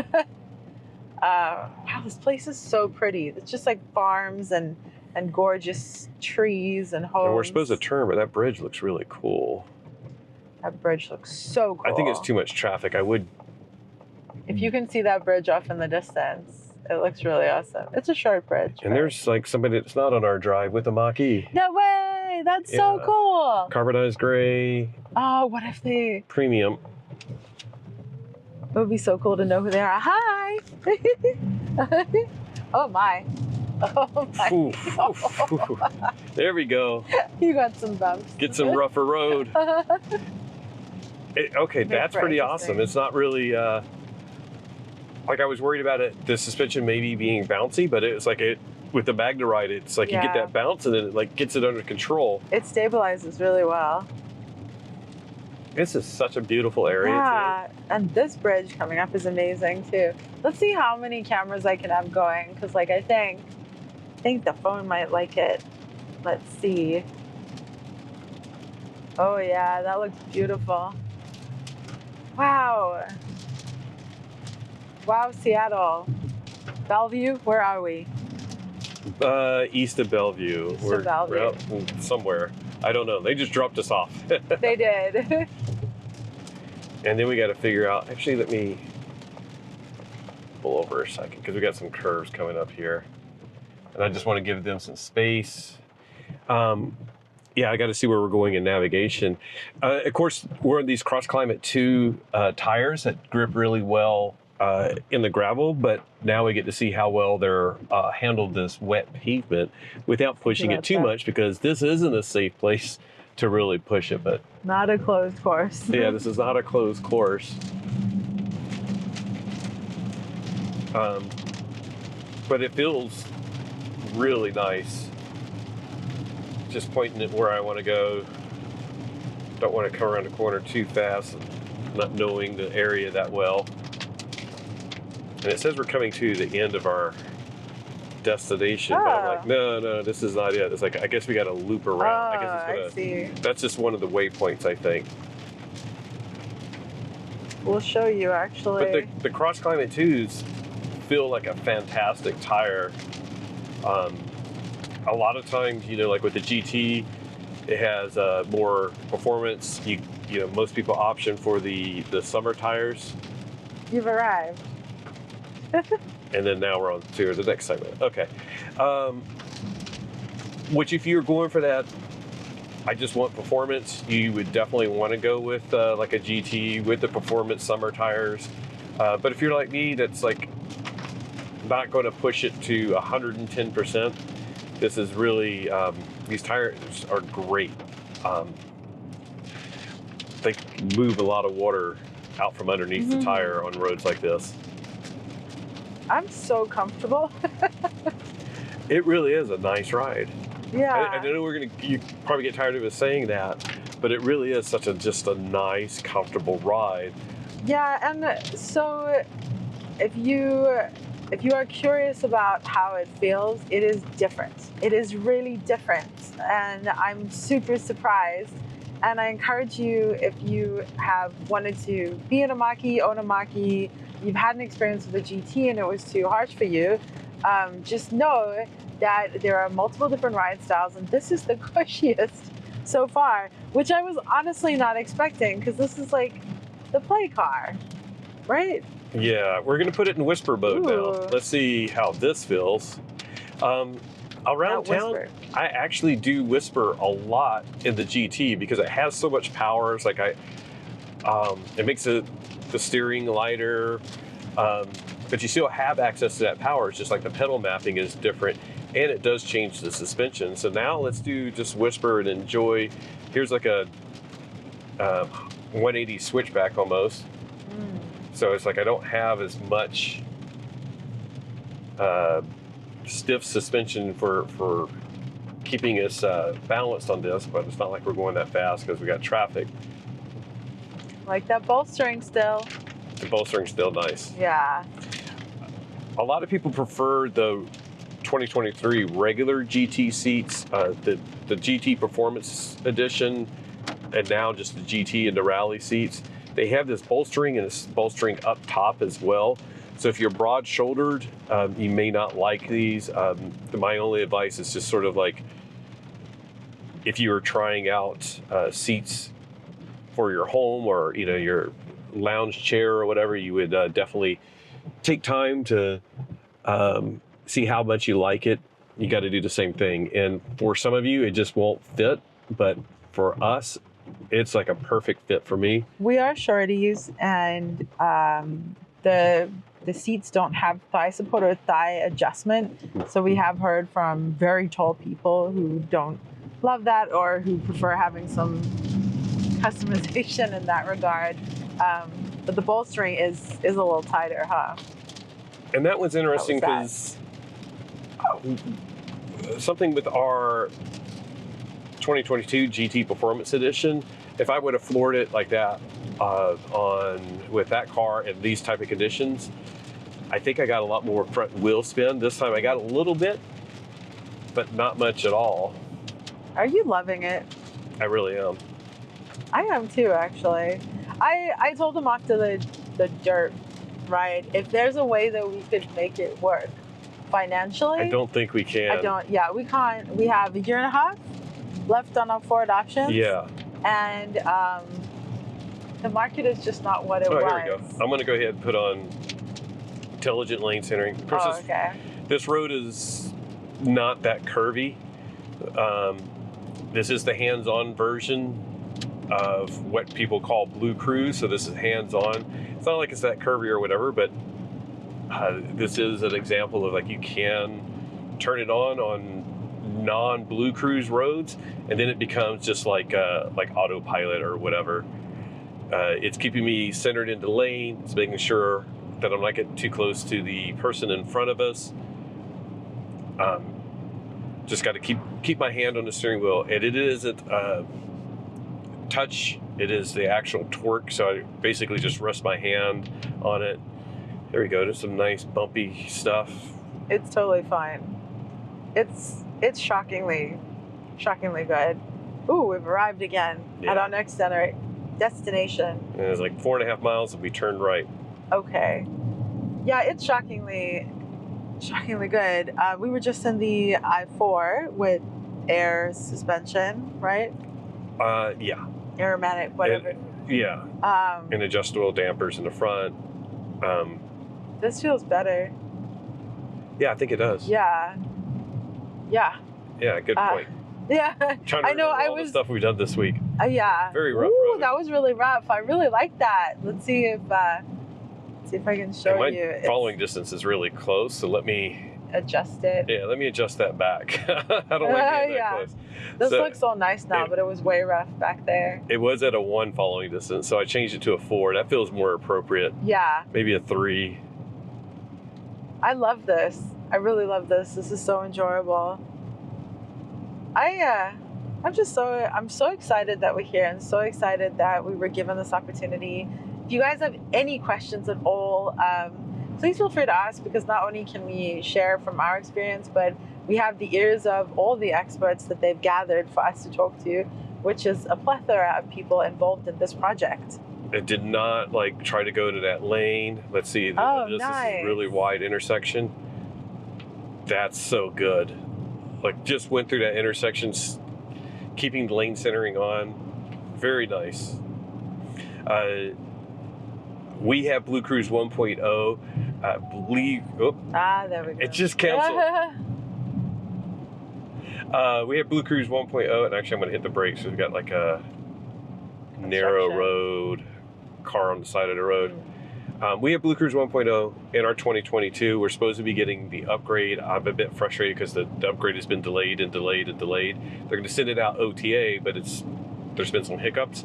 Wow, this place is so pretty. It's just like farms and gorgeous trees and homes. And we're supposed to turn, but that bridge looks really cool. That bridge looks so cool. I think it's too much traffic. If you can see that bridge off in the distance, it looks really awesome. It's a short bridge. And there's like somebody that's not on our drive with a Mach-E. No way! That's so cool! Carbonized gray. Oh, what if they... Premium. It would be so cool to know who they are. Hi! Oh my. Oh my. Ooh. There we go. You got some bumps. Get some rougher road. Okay, that's pretty awesome. It's not really... like I was worried about it, the suspension maybe being bouncy, but it's like with the Magna-Ride, it's like you get that bounce and then it like gets it under control. It stabilizes really well. This is such a beautiful area too. And this bridge coming up is amazing too. Let's see how many cameras I can have going, because like I think the phone might like it. Let's see. Oh yeah, that looks beautiful. Wow. Wow, Seattle. Bellevue, where are we? East of Bellevue. East of Bellevue. Well, somewhere. I don't know. They just dropped us off. They did. And then we got to figure out, actually, let me pull over a second because we got some curves coming up here. And I just want to give them some space. Yeah, I got to see where we're going in navigation. Of course, we're on these Cross Climate 2 tires that grip really well in the gravel, but now we get to see how well they're handled this wet pavement without pushing it too much, because this isn't a safe place to really push it. But not a closed course. yeah, this is not a closed course. But it feels really nice. Just pointing at where I want to go. Don't want to come around the corner too fast, not knowing the area that well. And it says we're coming to the end of our destination, but I'm like, no, this is not it. It's like, I guess we got to loop around. I guess it's gonna, that's just one of the waypoints, I think. We'll show you, actually. But the Cross Climate 2s feel like a fantastic tire. A lot of times, you know, like with the GT, it has more performance. You know, most people option for the summer tires. You've arrived. And then now we're on to the next segment. Okay. Which, if you're going for that, I just want performance, you would definitely want to go with like a GT with the performance summer tires. But if you're like me, that's like not going to push it to 110%. This is really, these tires are great. They move a lot of water out from underneath the tire on roads like this. I'm so comfortable. It really is a nice ride. Yeah. I know you probably get tired of us saying that, but it really is just a nice, comfortable ride. Yeah, and so if you are curious about how it feels, it is different. It is really different, and I'm super surprised. And I encourage you, if you have wanted to be in a Mach-E, own a Mach-E, you've had an experience with a GT and it was too harsh for you, just know that there are multiple different ride styles, and this is the cushiest so far, which I was honestly not expecting, because this is like the play car, right? Yeah, we're gonna put it in whisper mode now. Let's see how this feels. Around town, I actually do whisper a lot in the GT because it has so much power. It's like it makes the steering lighter, but you still have access to that power. It's just like the pedal mapping is different, and it does change the suspension. So now let's do just whisper and enjoy. Here's like a 180 switchback almost. So it's like I don't have as much stiff suspension for keeping us balanced on this, but it's not like we're going that fast because we got traffic. Like that bolstering still. The bolstering's still nice. Yeah. A lot of people prefer the 2023 regular GT seats, the GT Performance Edition, and now just the GT and the Rally seats. They have this bolstering and this bolstering up top as well. So if you're broad-shouldered, you may not like these. My only advice is just sort of like, if you were trying out seats for your home or your lounge chair or whatever, you would definitely take time to see how much you like it. You got to do the same thing. And for some of you, it just won't fit. But for us, it's like a perfect fit for me. We are shorties, and the seats don't have thigh support or thigh adjustment. So we have heard from very tall people who don't love that, or who prefer having some customization in that regard. But the bolstering is a little tighter, huh? And that was interesting because something with our 2022 GT Performance Edition, if I would have floored it like that with that car in these type of conditions, I think I got a lot more front wheel spin. This time I got a little bit, but not much at all. Are you loving it? I really am. I am too, actually. I told him after the dirt ride, if there's a way that we could make it work financially. I don't think we can. Yeah, we can't. We have a year and a half left on our Ford options. Yeah. And the market is just not what it was. Here we go. I'm going to go ahead and put on intelligent lane centering. Of course, Oh, okay. this road is not that curvy. This is the hands-on version of what people call Blue Cruise. So this is hands-on. It's not like it's that curvy or whatever, but this is an example of like you can turn it on non-Blue Cruise roads, and then it becomes just like autopilot or whatever. It's keeping me centered into lane. It's making sure that I'm not getting too close to the person in front of us. Just got to keep my hand on the steering wheel, and it isn't touch. It is the actual torque. So I basically just rest my hand on it. There we go. There's some nice bumpy stuff. It's totally fine. It's shockingly good. Ooh, we've arrived again at our next destination. And it's like 4.5 miles and we turned right. Okay. Yeah, it's shockingly good. We were just in the I-4 with air suspension, right? Yeah. Aromatic, whatever. And adjustable dampers in the front. This feels better. Yeah, I think it does. Yeah. Yeah, good point. Yeah. I know. All the stuff we've done this week. Yeah. Very rough. Ooh, road. that was really rough. I really like that. Let's see if I can show my you. Following distance is really close, so let me adjust it. Yeah, let me adjust that back. I don't like being that close. This looks all nice now, but it was way rough back there. It was at a 1 following distance, so I changed it to a 4. That feels more appropriate. Yeah. Maybe a 3. I love this. I really love this. This is so enjoyable. I'm so excited that we're here and so excited that we were given this opportunity. If you guys have any questions at all, please feel free to ask, because not only can we share from our experience, but we have the ears of all the experts that they've gathered for us to talk to, which is a plethora of people involved in this project. It did not try to go into that lane. Let's see. Oh, this nice. is a really wide intersection. That's so good. Just went through that intersection, keeping the lane centering on. Very nice. We have Blue Cruise 1.0. I believe. Oh, there we go. it just canceled. We have Blue Cruise 1.0, and actually I'm going to hit the brakes. So we've got a narrow road, car on the side of the road. We have Blue Cruise 1.0 in our 2022. We're supposed to be getting the upgrade. I'm a bit frustrated because the upgrade has been delayed and delayed and delayed. They're going to send it out OTA, but there's been some hiccups.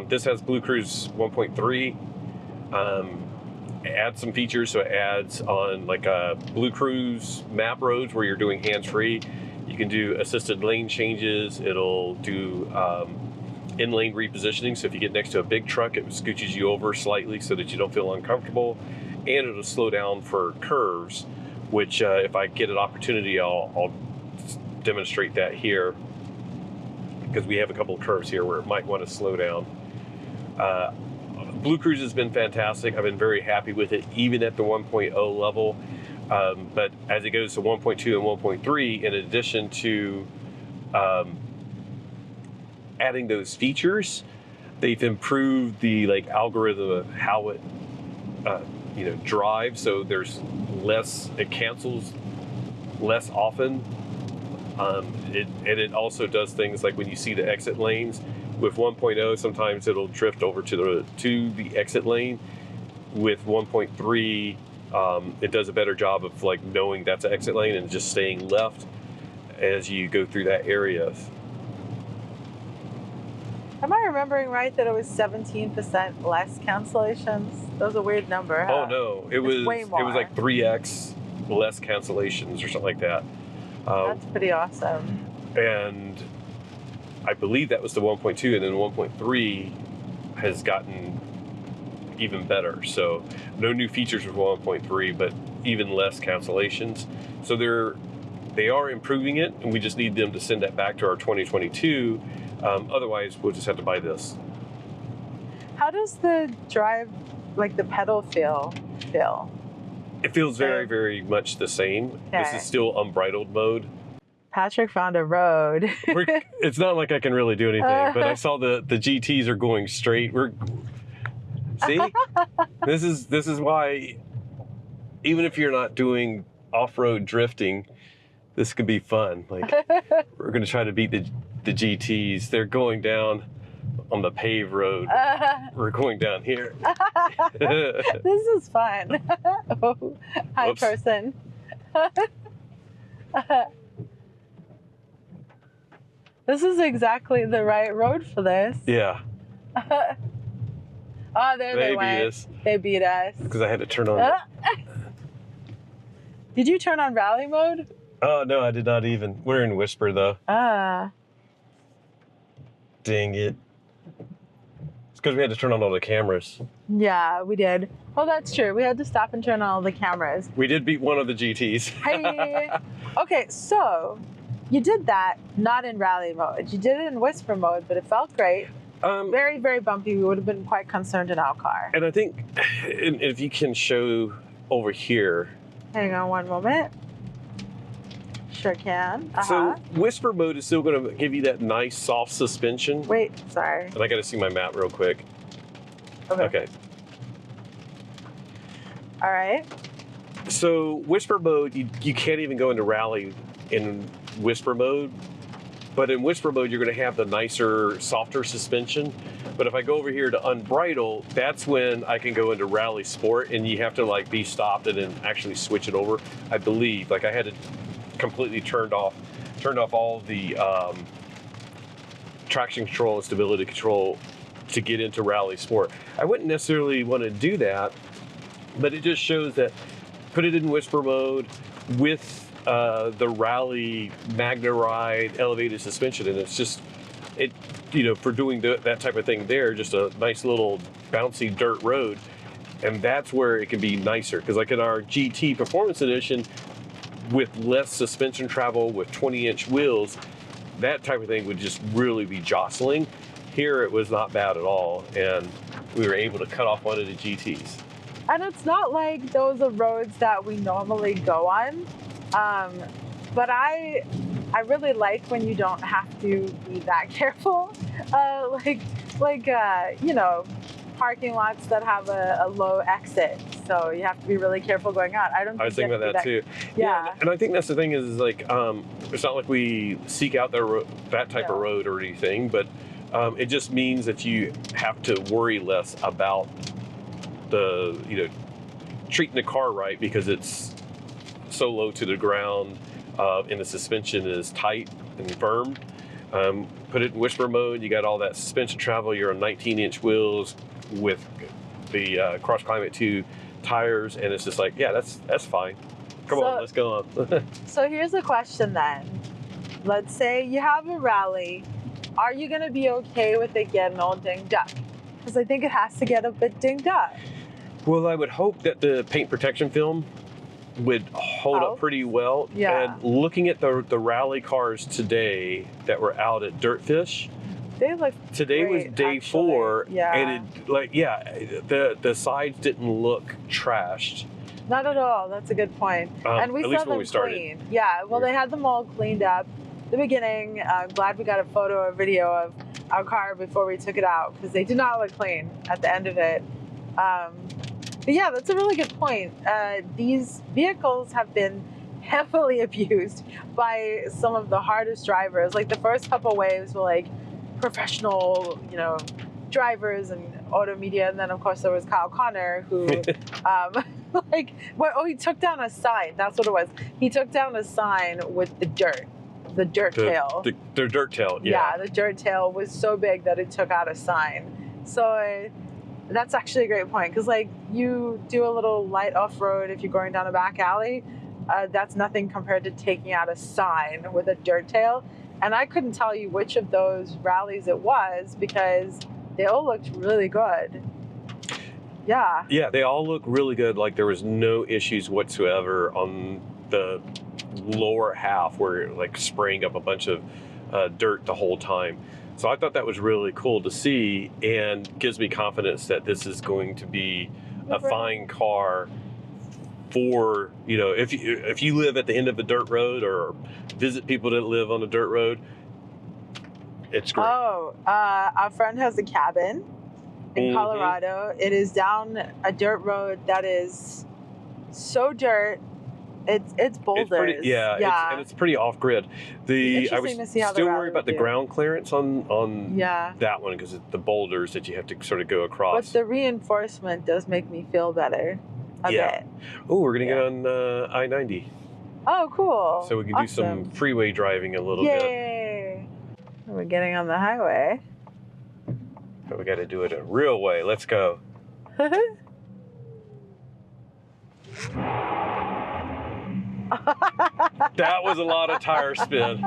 This has Blue Cruise 1.3. Add some features, so it adds on Blue Cruise map roads where you're doing hands-free. You can do assisted lane changes. It'll do in-lane repositioning, so if you get next to a big truck, it scooches you over slightly so that you don't feel uncomfortable, and it'll slow down for curves, which if I get an opportunity, I'll demonstrate that here, because we have a couple of curves here where it might want to slow down. Blue Cruise has been fantastic. I've been very happy with it, even at the 1.0 level. But as it goes to 1.2 and 1.3, in addition to adding those features, they've improved the algorithm of how it drives. So there's less, it cancels less often. It also does things like when you see the exit lanes with 1.0, sometimes it'll drift over to the exit lane. With 1.3, it does a better job of knowing that's an exit lane and just staying left as you go through that area. Am I remembering right that it was 17% less cancellations? That was a weird number, huh? Oh no, it was way more. It was 3x less cancellations or something like that. That's pretty awesome. And I believe that was the 1.2, and then 1.3 has gotten even better. So no new features with 1.3, but even less cancellations. So they are improving it, and we just need them to send that back to our 2022. Otherwise, we'll just have to buy this. How does the drive, the pedal feel? It feels very, very much the same. Okay. This is still unbridled mode. Patrick found a road. It's not like I can really do anything, but I saw the GTs are going straight. See? This is why even if you're not doing off-road drifting, this could be fun. Like, we're going to try to beat the GTs. They're going down on the paved road. We're going down here. This is fun. Oh, hi, Whoops. person. This is exactly the right road for this. Yeah. Oh, there they went. Beat us They beat us. because I had to turn on. Did you turn on rally mode? Oh, no, I did not even. We're in Whisper, though. Ah. Dang it. It's because we had to turn on all the cameras. Yeah, we did. Well, that's true. We had to stop and turn on all the cameras. We did beat one of the GTs. Hey. Okay, so you did that not in rally mode. You did it in whisper mode, but it felt great. Very, very bumpy. We would have been quite concerned in our car. And I think if you can show over here. Hang on one moment. Sure can. So Whisper mode is still going to give you that nice soft suspension. Wait, sorry. And I got to see my map real quick. Okay. All right. So Whisper mode, you can't even go into rally in Whisper mode. But in Whisper mode, you're going to have the nicer, softer suspension. But if I go over here to Unbridled, that's when I can go into Rally Sport, and you have to like be stopped and then actually switch it over. I believe, like I had to completely turned off all the traction control and stability control to get into Rally Sport. I wouldn't necessarily want to do that, but it just shows that put it in Whisper mode with the Rally Magna Ride elevated suspension, and it's just for doing that type of thing there, just a nice little bouncy dirt road, and that's where it can be nicer. Because like in our GT Performance Edition, with less suspension travel, with 20-inch wheels, that type of thing would just really be jostling. Here it was not bad at all, and we were able to cut off one of the GTs. And it's not like those are roads that we normally go on. But I really like when you don't have to be that careful. Parking lots that have a low exit. So you have to be really careful going out. I was thinking about that too. Yeah. And I think that's the thing is like, it's not like we seek out that type of road or anything, but it just means that you have to worry less about treating the car right, because it's so low to the ground and the suspension is tight and firm. Put it in Whisper mode, you got all that suspension travel, you're on 19-inch wheels with the Cross Climate 2 tires, and it's just like, yeah, that's fine. Come on, let's go on. So here's a question then. Let's say you have a rally. Are you going to be okay with it getting all dinged up? Because I think it has to get a bit dinged up. Well, I would hope that the paint protection film would hold up pretty well. Yeah. And looking at the rally cars today that were out at DirtFish, they look today great, was day actually. 4, yeah. and the sides didn't look trashed. Not at all. That's a good point. And we at saw least when them we started. clean. Yeah. Well, they had them all cleaned up. The beginning. I'm glad we got a photo or video of our car before we took it out, because they did not look clean at the end of it. But yeah, that's a really good point. These vehicles have been heavily abused by some of the hardest drivers. Like the first couple waves were like professional, drivers and auto media, and then of course there was Kyle Connor, who, he took down a sign. That's what it was. He took down a sign with the dirt tail. The dirt tail, yeah. Yeah, the dirt tail was so big that it took out a sign. So. That's actually a great point, because like you do a little light off-road if you're going down a back alley, that's nothing compared to taking out a sign with a dirt tail. And I couldn't tell you which of those rallies it was, because they all looked really good. Yeah. Yeah, they all look really good. Like there was no issues whatsoever on the lower half where like spraying up a bunch of dirt the whole time. So I thought that was really cool to see, and gives me confidence that this is going to be a fine car for, if you live at the end of a dirt road or visit people that live on a dirt road, it's great. Oh, our friend has a cabin in Colorado. It is down a dirt road that is so dirt. It's boulders. It's pretty, yeah. It's pretty off grid. I was Interesting to see how the still rally worried about would the do. ground clearance on Yeah. that one because it's the boulders that you have to sort of go across. But the reinforcement does make me feel better a Yeah. bit. Oh, we're gonna get on I-90, Oh, cool. so we can do some Awesome. freeway driving a little bit. Yay! We're getting on the highway. But we got to do it a real way. Let's go. That was a lot of tire spin.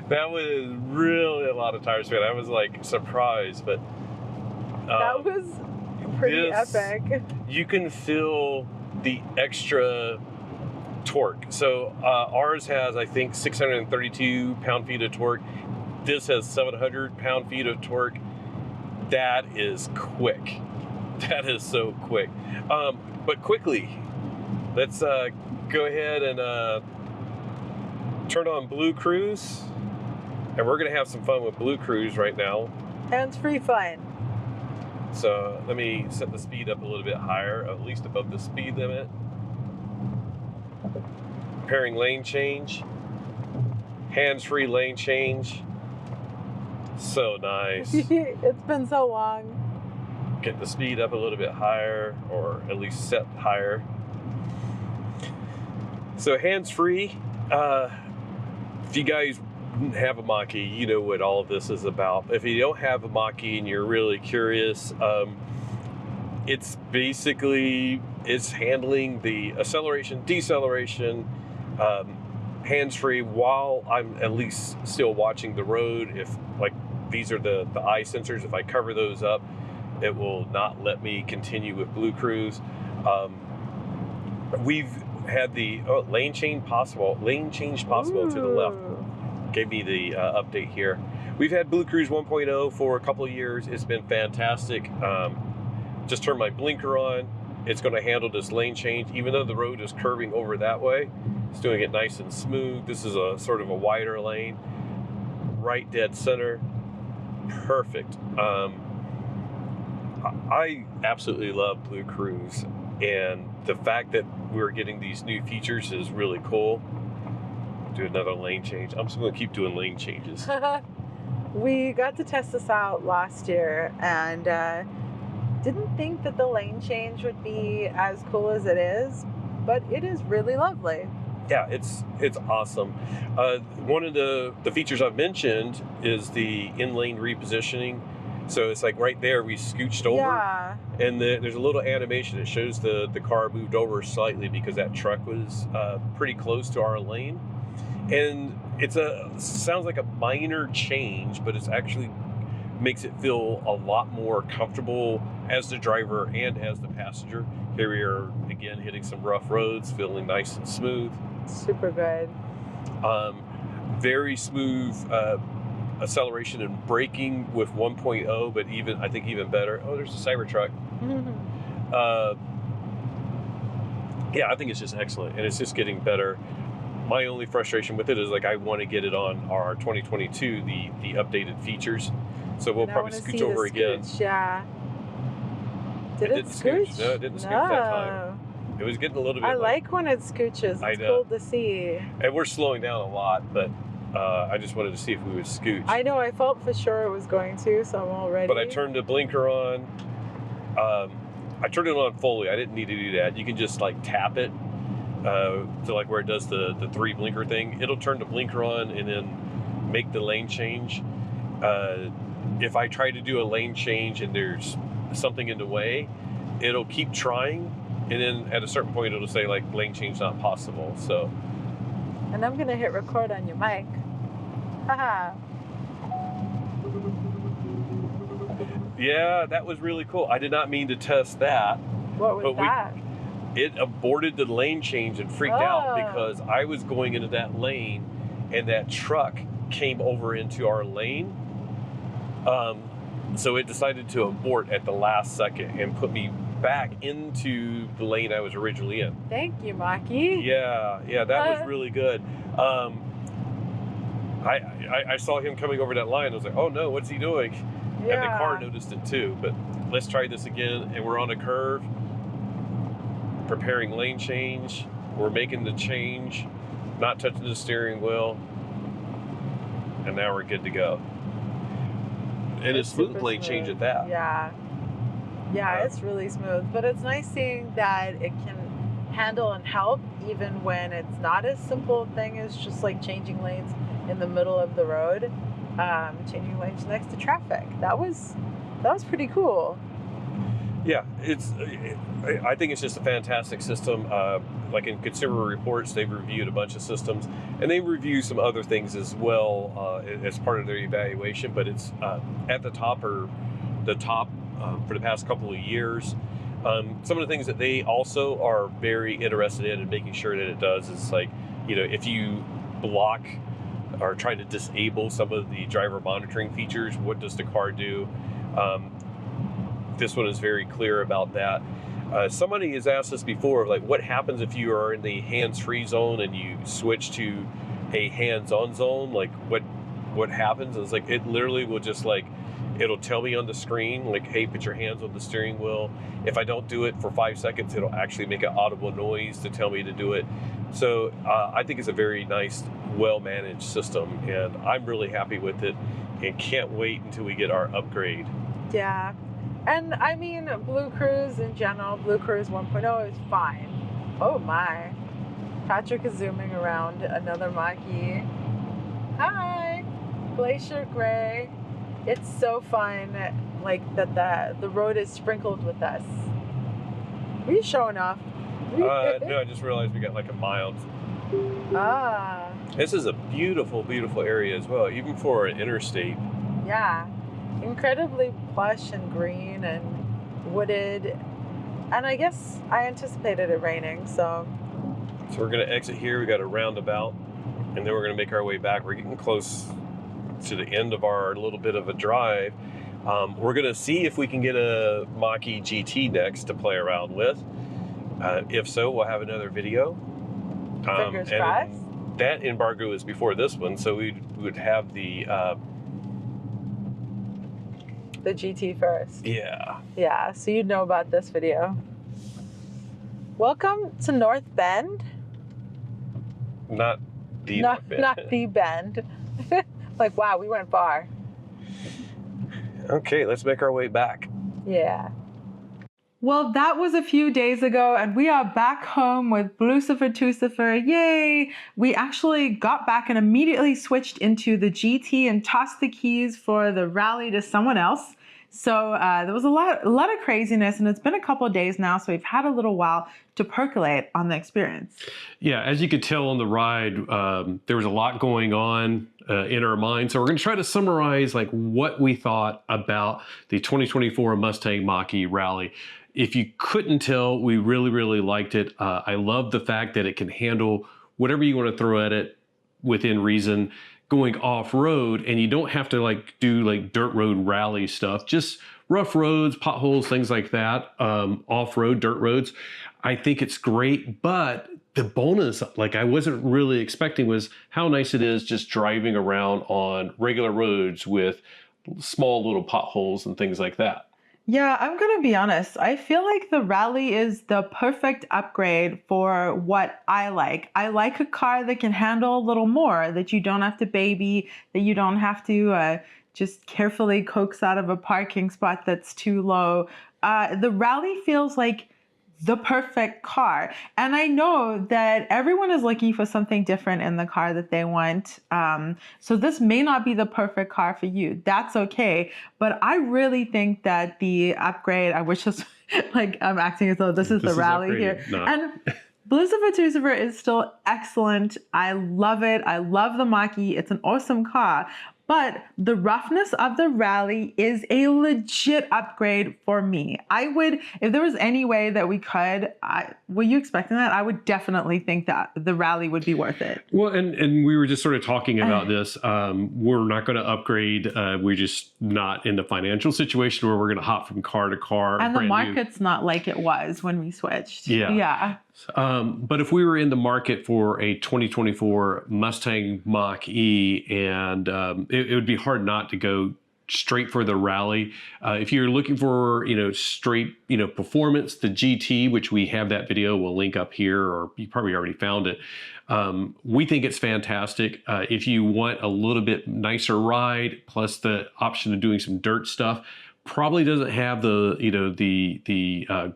That was really a lot of tire spin. I was like surprised, but That was pretty this- epic. you can feel the extra torque. So ours has, I think, 632 pound-feet of torque. This has 700 pound-feet of torque. That is quick. That is so quick. But quickly, let's go ahead and turn on Blue Cruise. And we're going to have some fun with Blue Cruise right now. Hands-free fun. So let me set the speed up a little bit higher, at least above the speed limit. Pairing lane change. Hands-free lane change. So nice. It's been so long. Get the speed up a little bit higher, or at least set higher. So hands-free. If you guys have a Mach-E, you know what all of this is about. If you don't have a Mach-E and you're really curious, it's basically handling the acceleration, deceleration, hands-free while I'm at least still watching the road. If like these are the eye sensors, if I cover those up, it will not let me continue with Blue Cruise. We've had the lane change possible to the left. Gave me the update here. We've had Blue Cruise 1.0 for a couple of years. It's been fantastic. Just turned my blinker on. It's going to handle this lane change, even though the road is curving over that way. It's doing it nice and smooth. This is a sort of a wider lane, right dead center. Perfect. I absolutely love Blue Cruise, and the fact that we're getting these new features is really cool. Do another lane change. I'm just going to keep doing lane changes. We got to test this out last year and didn't think that the lane change would be as cool as it is, but it is really lovely. Yeah, it's awesome. One of the features I've mentioned is the in-lane repositioning. So it's like right there we scooched over, Yeah. and there's a little animation that shows the car moved over slightly because that truck was pretty close to our lane. And sounds like a minor change, but it's actually makes it feel a lot more comfortable as the driver and as the passenger. Here we are again hitting some rough roads, feeling nice and smooth. Super good. Very smooth acceleration and braking with 1.0, but I think even better. Oh, there's a Cybertruck. Yeah, I think it's just excellent, and it's just getting better. My only frustration with it is like I want to get it on our 2022, the updated features. So we'll And I probably wanna scooch see the over again. scooch, yeah. Did It it didn't scooch. scooch? No, it didn't scooch that time. It was getting a little bit. I like when it scooches. I It's know. cool to see. And we're slowing down a lot, but I just wanted to see if we would scooch. I know. I felt for sure it was going to, so I'm all ready. But I turned the blinker on. I turned it on fully. I didn't need to do that. You can just like tap it to like where it does the 3 blinker thing. It'll turn the blinker on and then make the lane change. If I try to do a lane change and there's something in the way, it'll keep trying, and then at a certain point it'll say like lane change not possible. So And I'm gonna hit record on your mic. Haha. yeah, that was really cool. I did not mean to test that. What was But that? It aborted the lane change and freaked out Oh. because I was going into that lane and that truck came over into our lane. So it decided to abort at the last second and put me back into the lane I was originally in. Thank you, Mach-E. Yeah, that was really good. I saw him coming over that line. I was like, oh no, what's he doing? And the car noticed it too. But let's try this again. And we're on a curve, preparing lane change. We're making the change, not touching the steering wheel. And now we're good to go. And it's smooth lane change at that. Yeah. Yeah, it's really smooth. But it's nice seeing that it can handle and help even when it's not as simple a thing as just like changing lanes in the middle of the road, changing lanes next to traffic. That was pretty cool. Yeah, I think it's just a fantastic system. Like in Consumer Reports, they've reviewed a bunch of systems, and they review some other things as well as part of their evaluation. But it's at the top for the past couple of years. Some of the things that they also are very interested in and making sure that it does is like, you know, if you block or try to disable some of the driver monitoring features, what does the car do? This one is very clear about that. Somebody has asked us before, like, what happens if you are in the hands-free zone and you switch to a hands-on zone? Like, what happens? It's like, it literally will just like, it'll tell me on the screen, like, hey, put your hands on the steering wheel. If I don't do it for 5 seconds, it'll actually make an audible noise to tell me to do it. So I think it's a very nice, well-managed system, and I'm really happy with it and can't wait until we get our upgrade. Yeah. And I mean, Blue Cruise in general, Blue Cruise 1.0 is fine. Oh my. Patrick is zooming around another Mach-E. Hi. Glacier Gray. It's so fun, like that the road is sprinkled with us. Are you showing off? No, I just realized we got like a mile. Ah. This is a beautiful, beautiful area as well, even for an interstate. Yeah. Incredibly plush and green and wooded. And I guess I anticipated it raining, so. So we're gonna exit here, we got a roundabout, and then we're gonna make our way back. We're getting close to the end of our little bit of a drive. We're gonna see if we can get a Mach-E GT next to play around with. If so, we'll have another video. Fingers crossed. That embargo is before this one, so we would have the GT first. yeah. Yeah, so you'd know about this video. Welcome to North Bend. Not the Not Bend. not the Bend. Like, wow, we went far. Okay, let's make our way back. Yeah. Well, that was a few days ago, and we are back home with Blucifer, Tucifer. Yay! We actually got back and immediately switched into the GT and tossed the keys for the rally to someone else. So there was a lot of craziness, and it's been a couple of days now, so we've had a little while to percolate on the experience. Yeah, as you could tell on the ride, there was a lot going on in our mind. So we're going to try to summarize like what we thought about the 2024 Mustang Mach-E Rally. If you couldn't tell, we really, really liked it. I love the fact that it can handle whatever you want to throw at it within reason, going off-road, and you don't have to like do like dirt road rally stuff, just rough roads, potholes, things like that, off-road dirt roads. I think it's great, but the bonus, like I wasn't really expecting, was how nice it is just driving around on regular roads with small little potholes and things like that. Yeah, I'm going to be honest. I feel like the Rally is the perfect upgrade for what I like. I like a car that can handle a little more, that you don't have to baby, that you don't have to just carefully coax out of a parking spot that's too low. The Rally feels like the perfect car. And I know that everyone is looking for something different in the car that they want. So this may not be the perfect car for you. That's okay. But I really think that the upgrade, I wish this, like I'm acting as though this is the Rally here. No. And Blucifer Tucifer is still excellent. I love it. I love the Mach-E. It's an awesome car. But the roughness of the Rally is a legit upgrade for me. I would, if there was any way that we could, were you expecting that? I would definitely think that the Rally would be worth it. Well, and we were just sort of talking about this. We're not going to upgrade. We're just not in the financial situation where we're going to hop from car to car. And the market's not like it was when we switched. Yeah. But if we were in the market for a 2024 Mustang Mach-E, and it would be hard not to go straight for the rally. If you're looking for, straight, performance, the GT, which we have that video, we'll link up here, or you probably already found it. We think it's fantastic. If you want a little bit nicer ride, plus the option of doing some dirt stuff, probably doesn't have the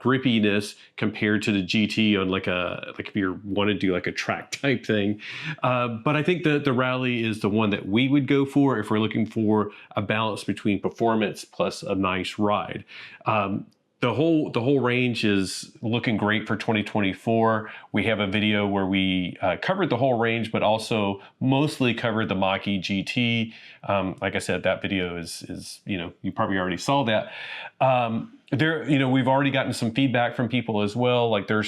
grippiness compared to the GT on like if you want to do like a track type thing. But I think that the Rally is the one that we would go for if we're looking for a balance between performance plus a nice ride. The whole range is looking great for 2024. We have a video where we covered the whole range, but also mostly covered the Mach-E GT. Like I said, that video is you probably already saw that. We've already gotten some feedback from people as well. Like they're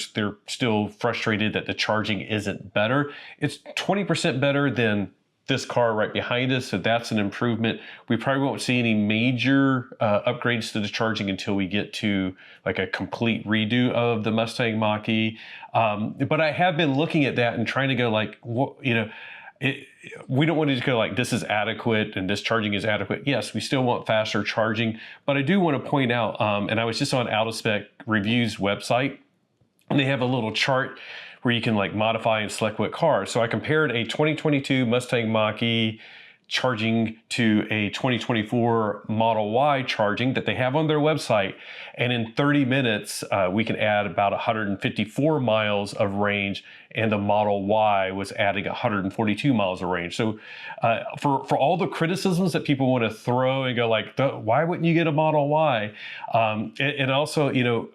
still frustrated that the charging isn't better. It's 20% better than this car right behind us, so that's an improvement. We probably won't see any major upgrades to the charging until we get to like a complete redo of the Mustang Mach-E. But I have been looking at that and trying to go like, we don't want to just go like, this is adequate and this charging is adequate. Yes, we still want faster charging, but I do want to point out, and I was just on Out of Spec Reviews website, and they have a little chart where you can like modify and select what car. So I compared a 2022 Mustang Mach-E charging to a 2024 Model Y charging that they have on their website. And in 30 minutes, we can add about 154 miles of range, and the Model Y was adding 142 miles of range. So for all the criticisms that people want to throw and go like, why wouldn't you get a Model Y? And also,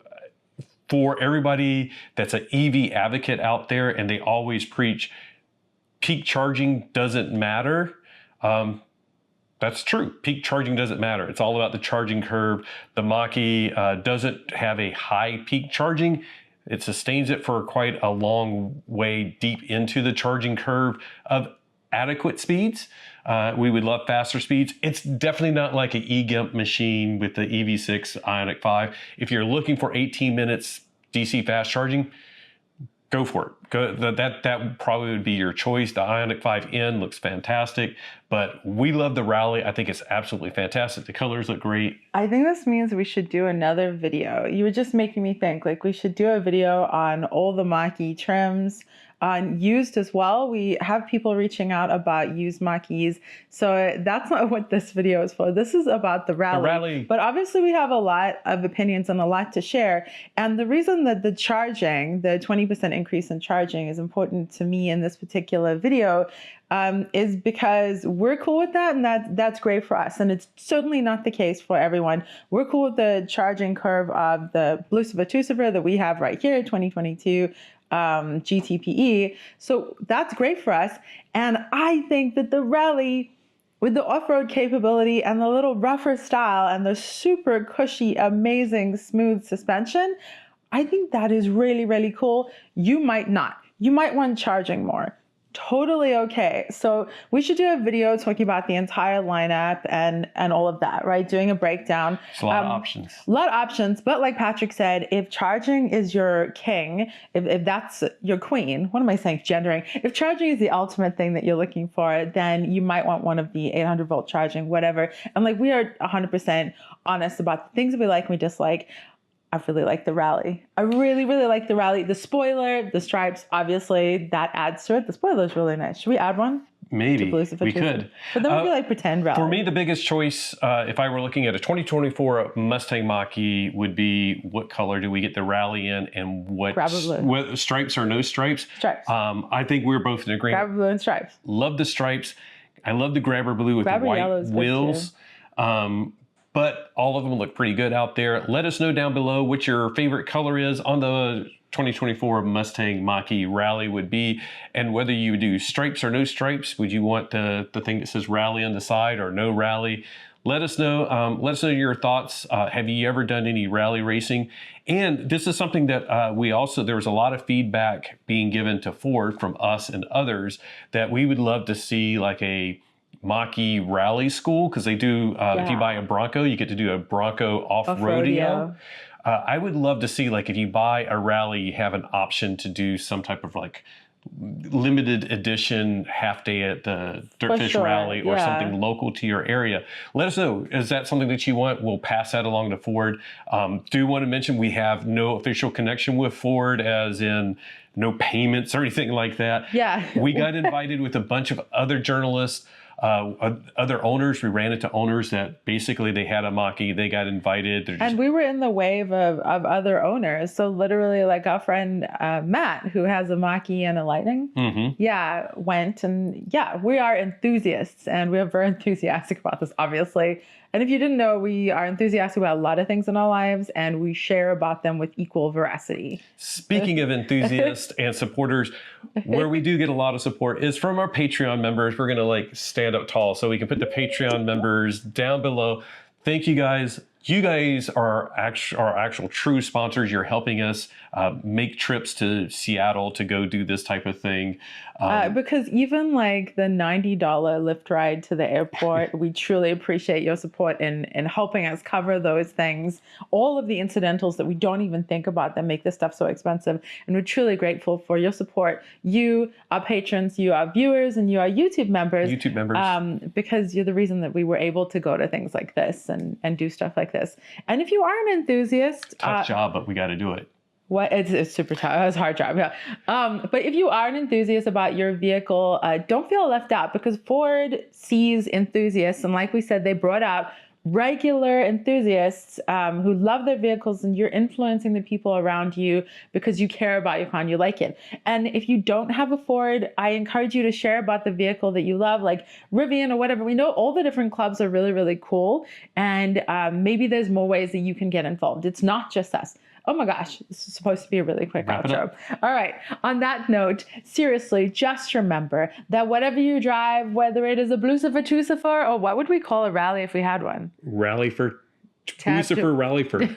for everybody that's an EV advocate out there and they always preach peak charging doesn't matter, that's true. Peak charging doesn't matter. It's all about the charging curve. The Mach-E doesn't have a high peak charging. It sustains it for quite a long way deep into the charging curve of adequate speeds. We would love faster speeds. It's definitely not like an e-GIMP machine with the EV6 Ioniq 5. If you're looking for 18 minutes DC fast charging, go for it. That probably would be your choice. The Ioniq 5N looks fantastic, but we love the Rally. I think it's absolutely fantastic. The colors look great. I think this means we should do another video. You were just making me think, like we should do a video on all the Mach-E trims, on used as well. We have people reaching out about used Mach-E's. So that's not what this video is for. This is about the Rally. But obviously we have a lot of opinions and a lot to share. And the reason that the charging, the 20% increase in charging is important to me in this particular video is because we're cool with that, and that's great for us. And it's certainly not the case for everyone. We're cool with the charging curve of the Lucifer 2-Super that we have right here, 2022 GTPE. So that's great for us. And I think that the Rally, with the off-road capability and the little rougher style and the super cushy, amazing, smooth suspension, I think that is really, really cool. You might not. You might want charging more. Totally okay. So we should do a video talking about the entire lineup and all of that, right? Doing a breakdown. It's a lot of options. A lot of options. But like Patrick said, if charging is your king, if that's your queen, what am I saying? Gendering. If charging is the ultimate thing that you're looking for, then you might want one of the 800 volt charging, whatever. And like we are 100% honest about the things that we like and we dislike. I really like the Rally. I really, really like the Rally. The spoiler, the stripes, obviously, that adds to it. The spoiler is really nice. Should we add one? Maybe. We could. But then we'd be like pretend Rally. For me, the biggest choice, if I were looking at a 2024 Mustang Mach-E, would be what color do we get the Rally in, and what stripes or no stripes? Stripes. I think we're both in agreement. Grabber blue and stripes. Love the stripes. I love the grabber blue with the white wheels. But all of them look pretty good out there. Let us know down below what your favorite color is on the 2024 Mustang Mach-E Rally would be, and whether you do stripes or no stripes. Would you want the thing that says Rally on the side or no Rally? Let us know. Let us know your thoughts. Have you ever done any rally racing? And this is something that there was a lot of feedback being given to Ford from us and others that we would love to see, like a Mach-E Rally School, because they do, if you buy a Bronco, you get to do a Bronco off-rodeo. I would love to see, like, if you buy a Rally, you have an option to do some type of like limited edition half day at the DirtFish sure, Rally or yeah. something local to your area, let us know. Is that something that you want? We'll pass that along to Ford. Do want to mention we have no official connection with Ford, as in no payments or anything like that. Yeah. We got invited with a bunch of other journalists, other owners. We ran into owners that basically they had a Mach-E, they got invited. And we were in the wave of other owners. So literally, like our friend Matt, who has a Mach-E and a Lightning, went. And yeah, we are enthusiasts, and we're very enthusiastic about this, obviously. And if you didn't know, we are enthusiastic about a lot of things in our lives, and we share about them with equal veracity. Speaking of enthusiasts and supporters, where we do get a lot of support is from our Patreon members. We're going to stand up tall so we can put the Patreon members down below. Thank you guys. You guys are our actual true sponsors. You're helping us make trips to Seattle to go do this type of thing. Because even the $90 Lyft ride to the airport, we truly appreciate your support in helping us cover those things, all of the incidentals that we don't even think about that make this stuff so expensive. And we're truly grateful for your support. You, our patrons, you, our viewers, and you, our YouTube members. Because you're the reason that we were able to go to things like this and do stuff like this. And if you are an enthusiast, tough job, but we got to do it. It's super tough. It's a hard job. Yeah. But if you are an enthusiast about your vehicle, don't feel left out, because Ford sees enthusiasts. And like we said, they brought out regular enthusiasts who love their vehicles, and you're influencing the people around you because you care about your car and you like it. And if you don't have a Ford, I encourage you to share about the vehicle that you love, like Rivian or whatever. We know all the different clubs are really, really cool. And maybe there's more ways that you can get involved. It's not just us. Oh my gosh, this is supposed to be a really quick outro. All right, on that note, seriously, just remember that whatever you drive, whether it is a Blucifer, Tucifer, or what would we call a rally if we had one? Rally for Lucifer, rally for.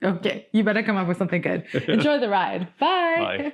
Okay, you better come up with something good. Enjoy the ride. Bye. Bye.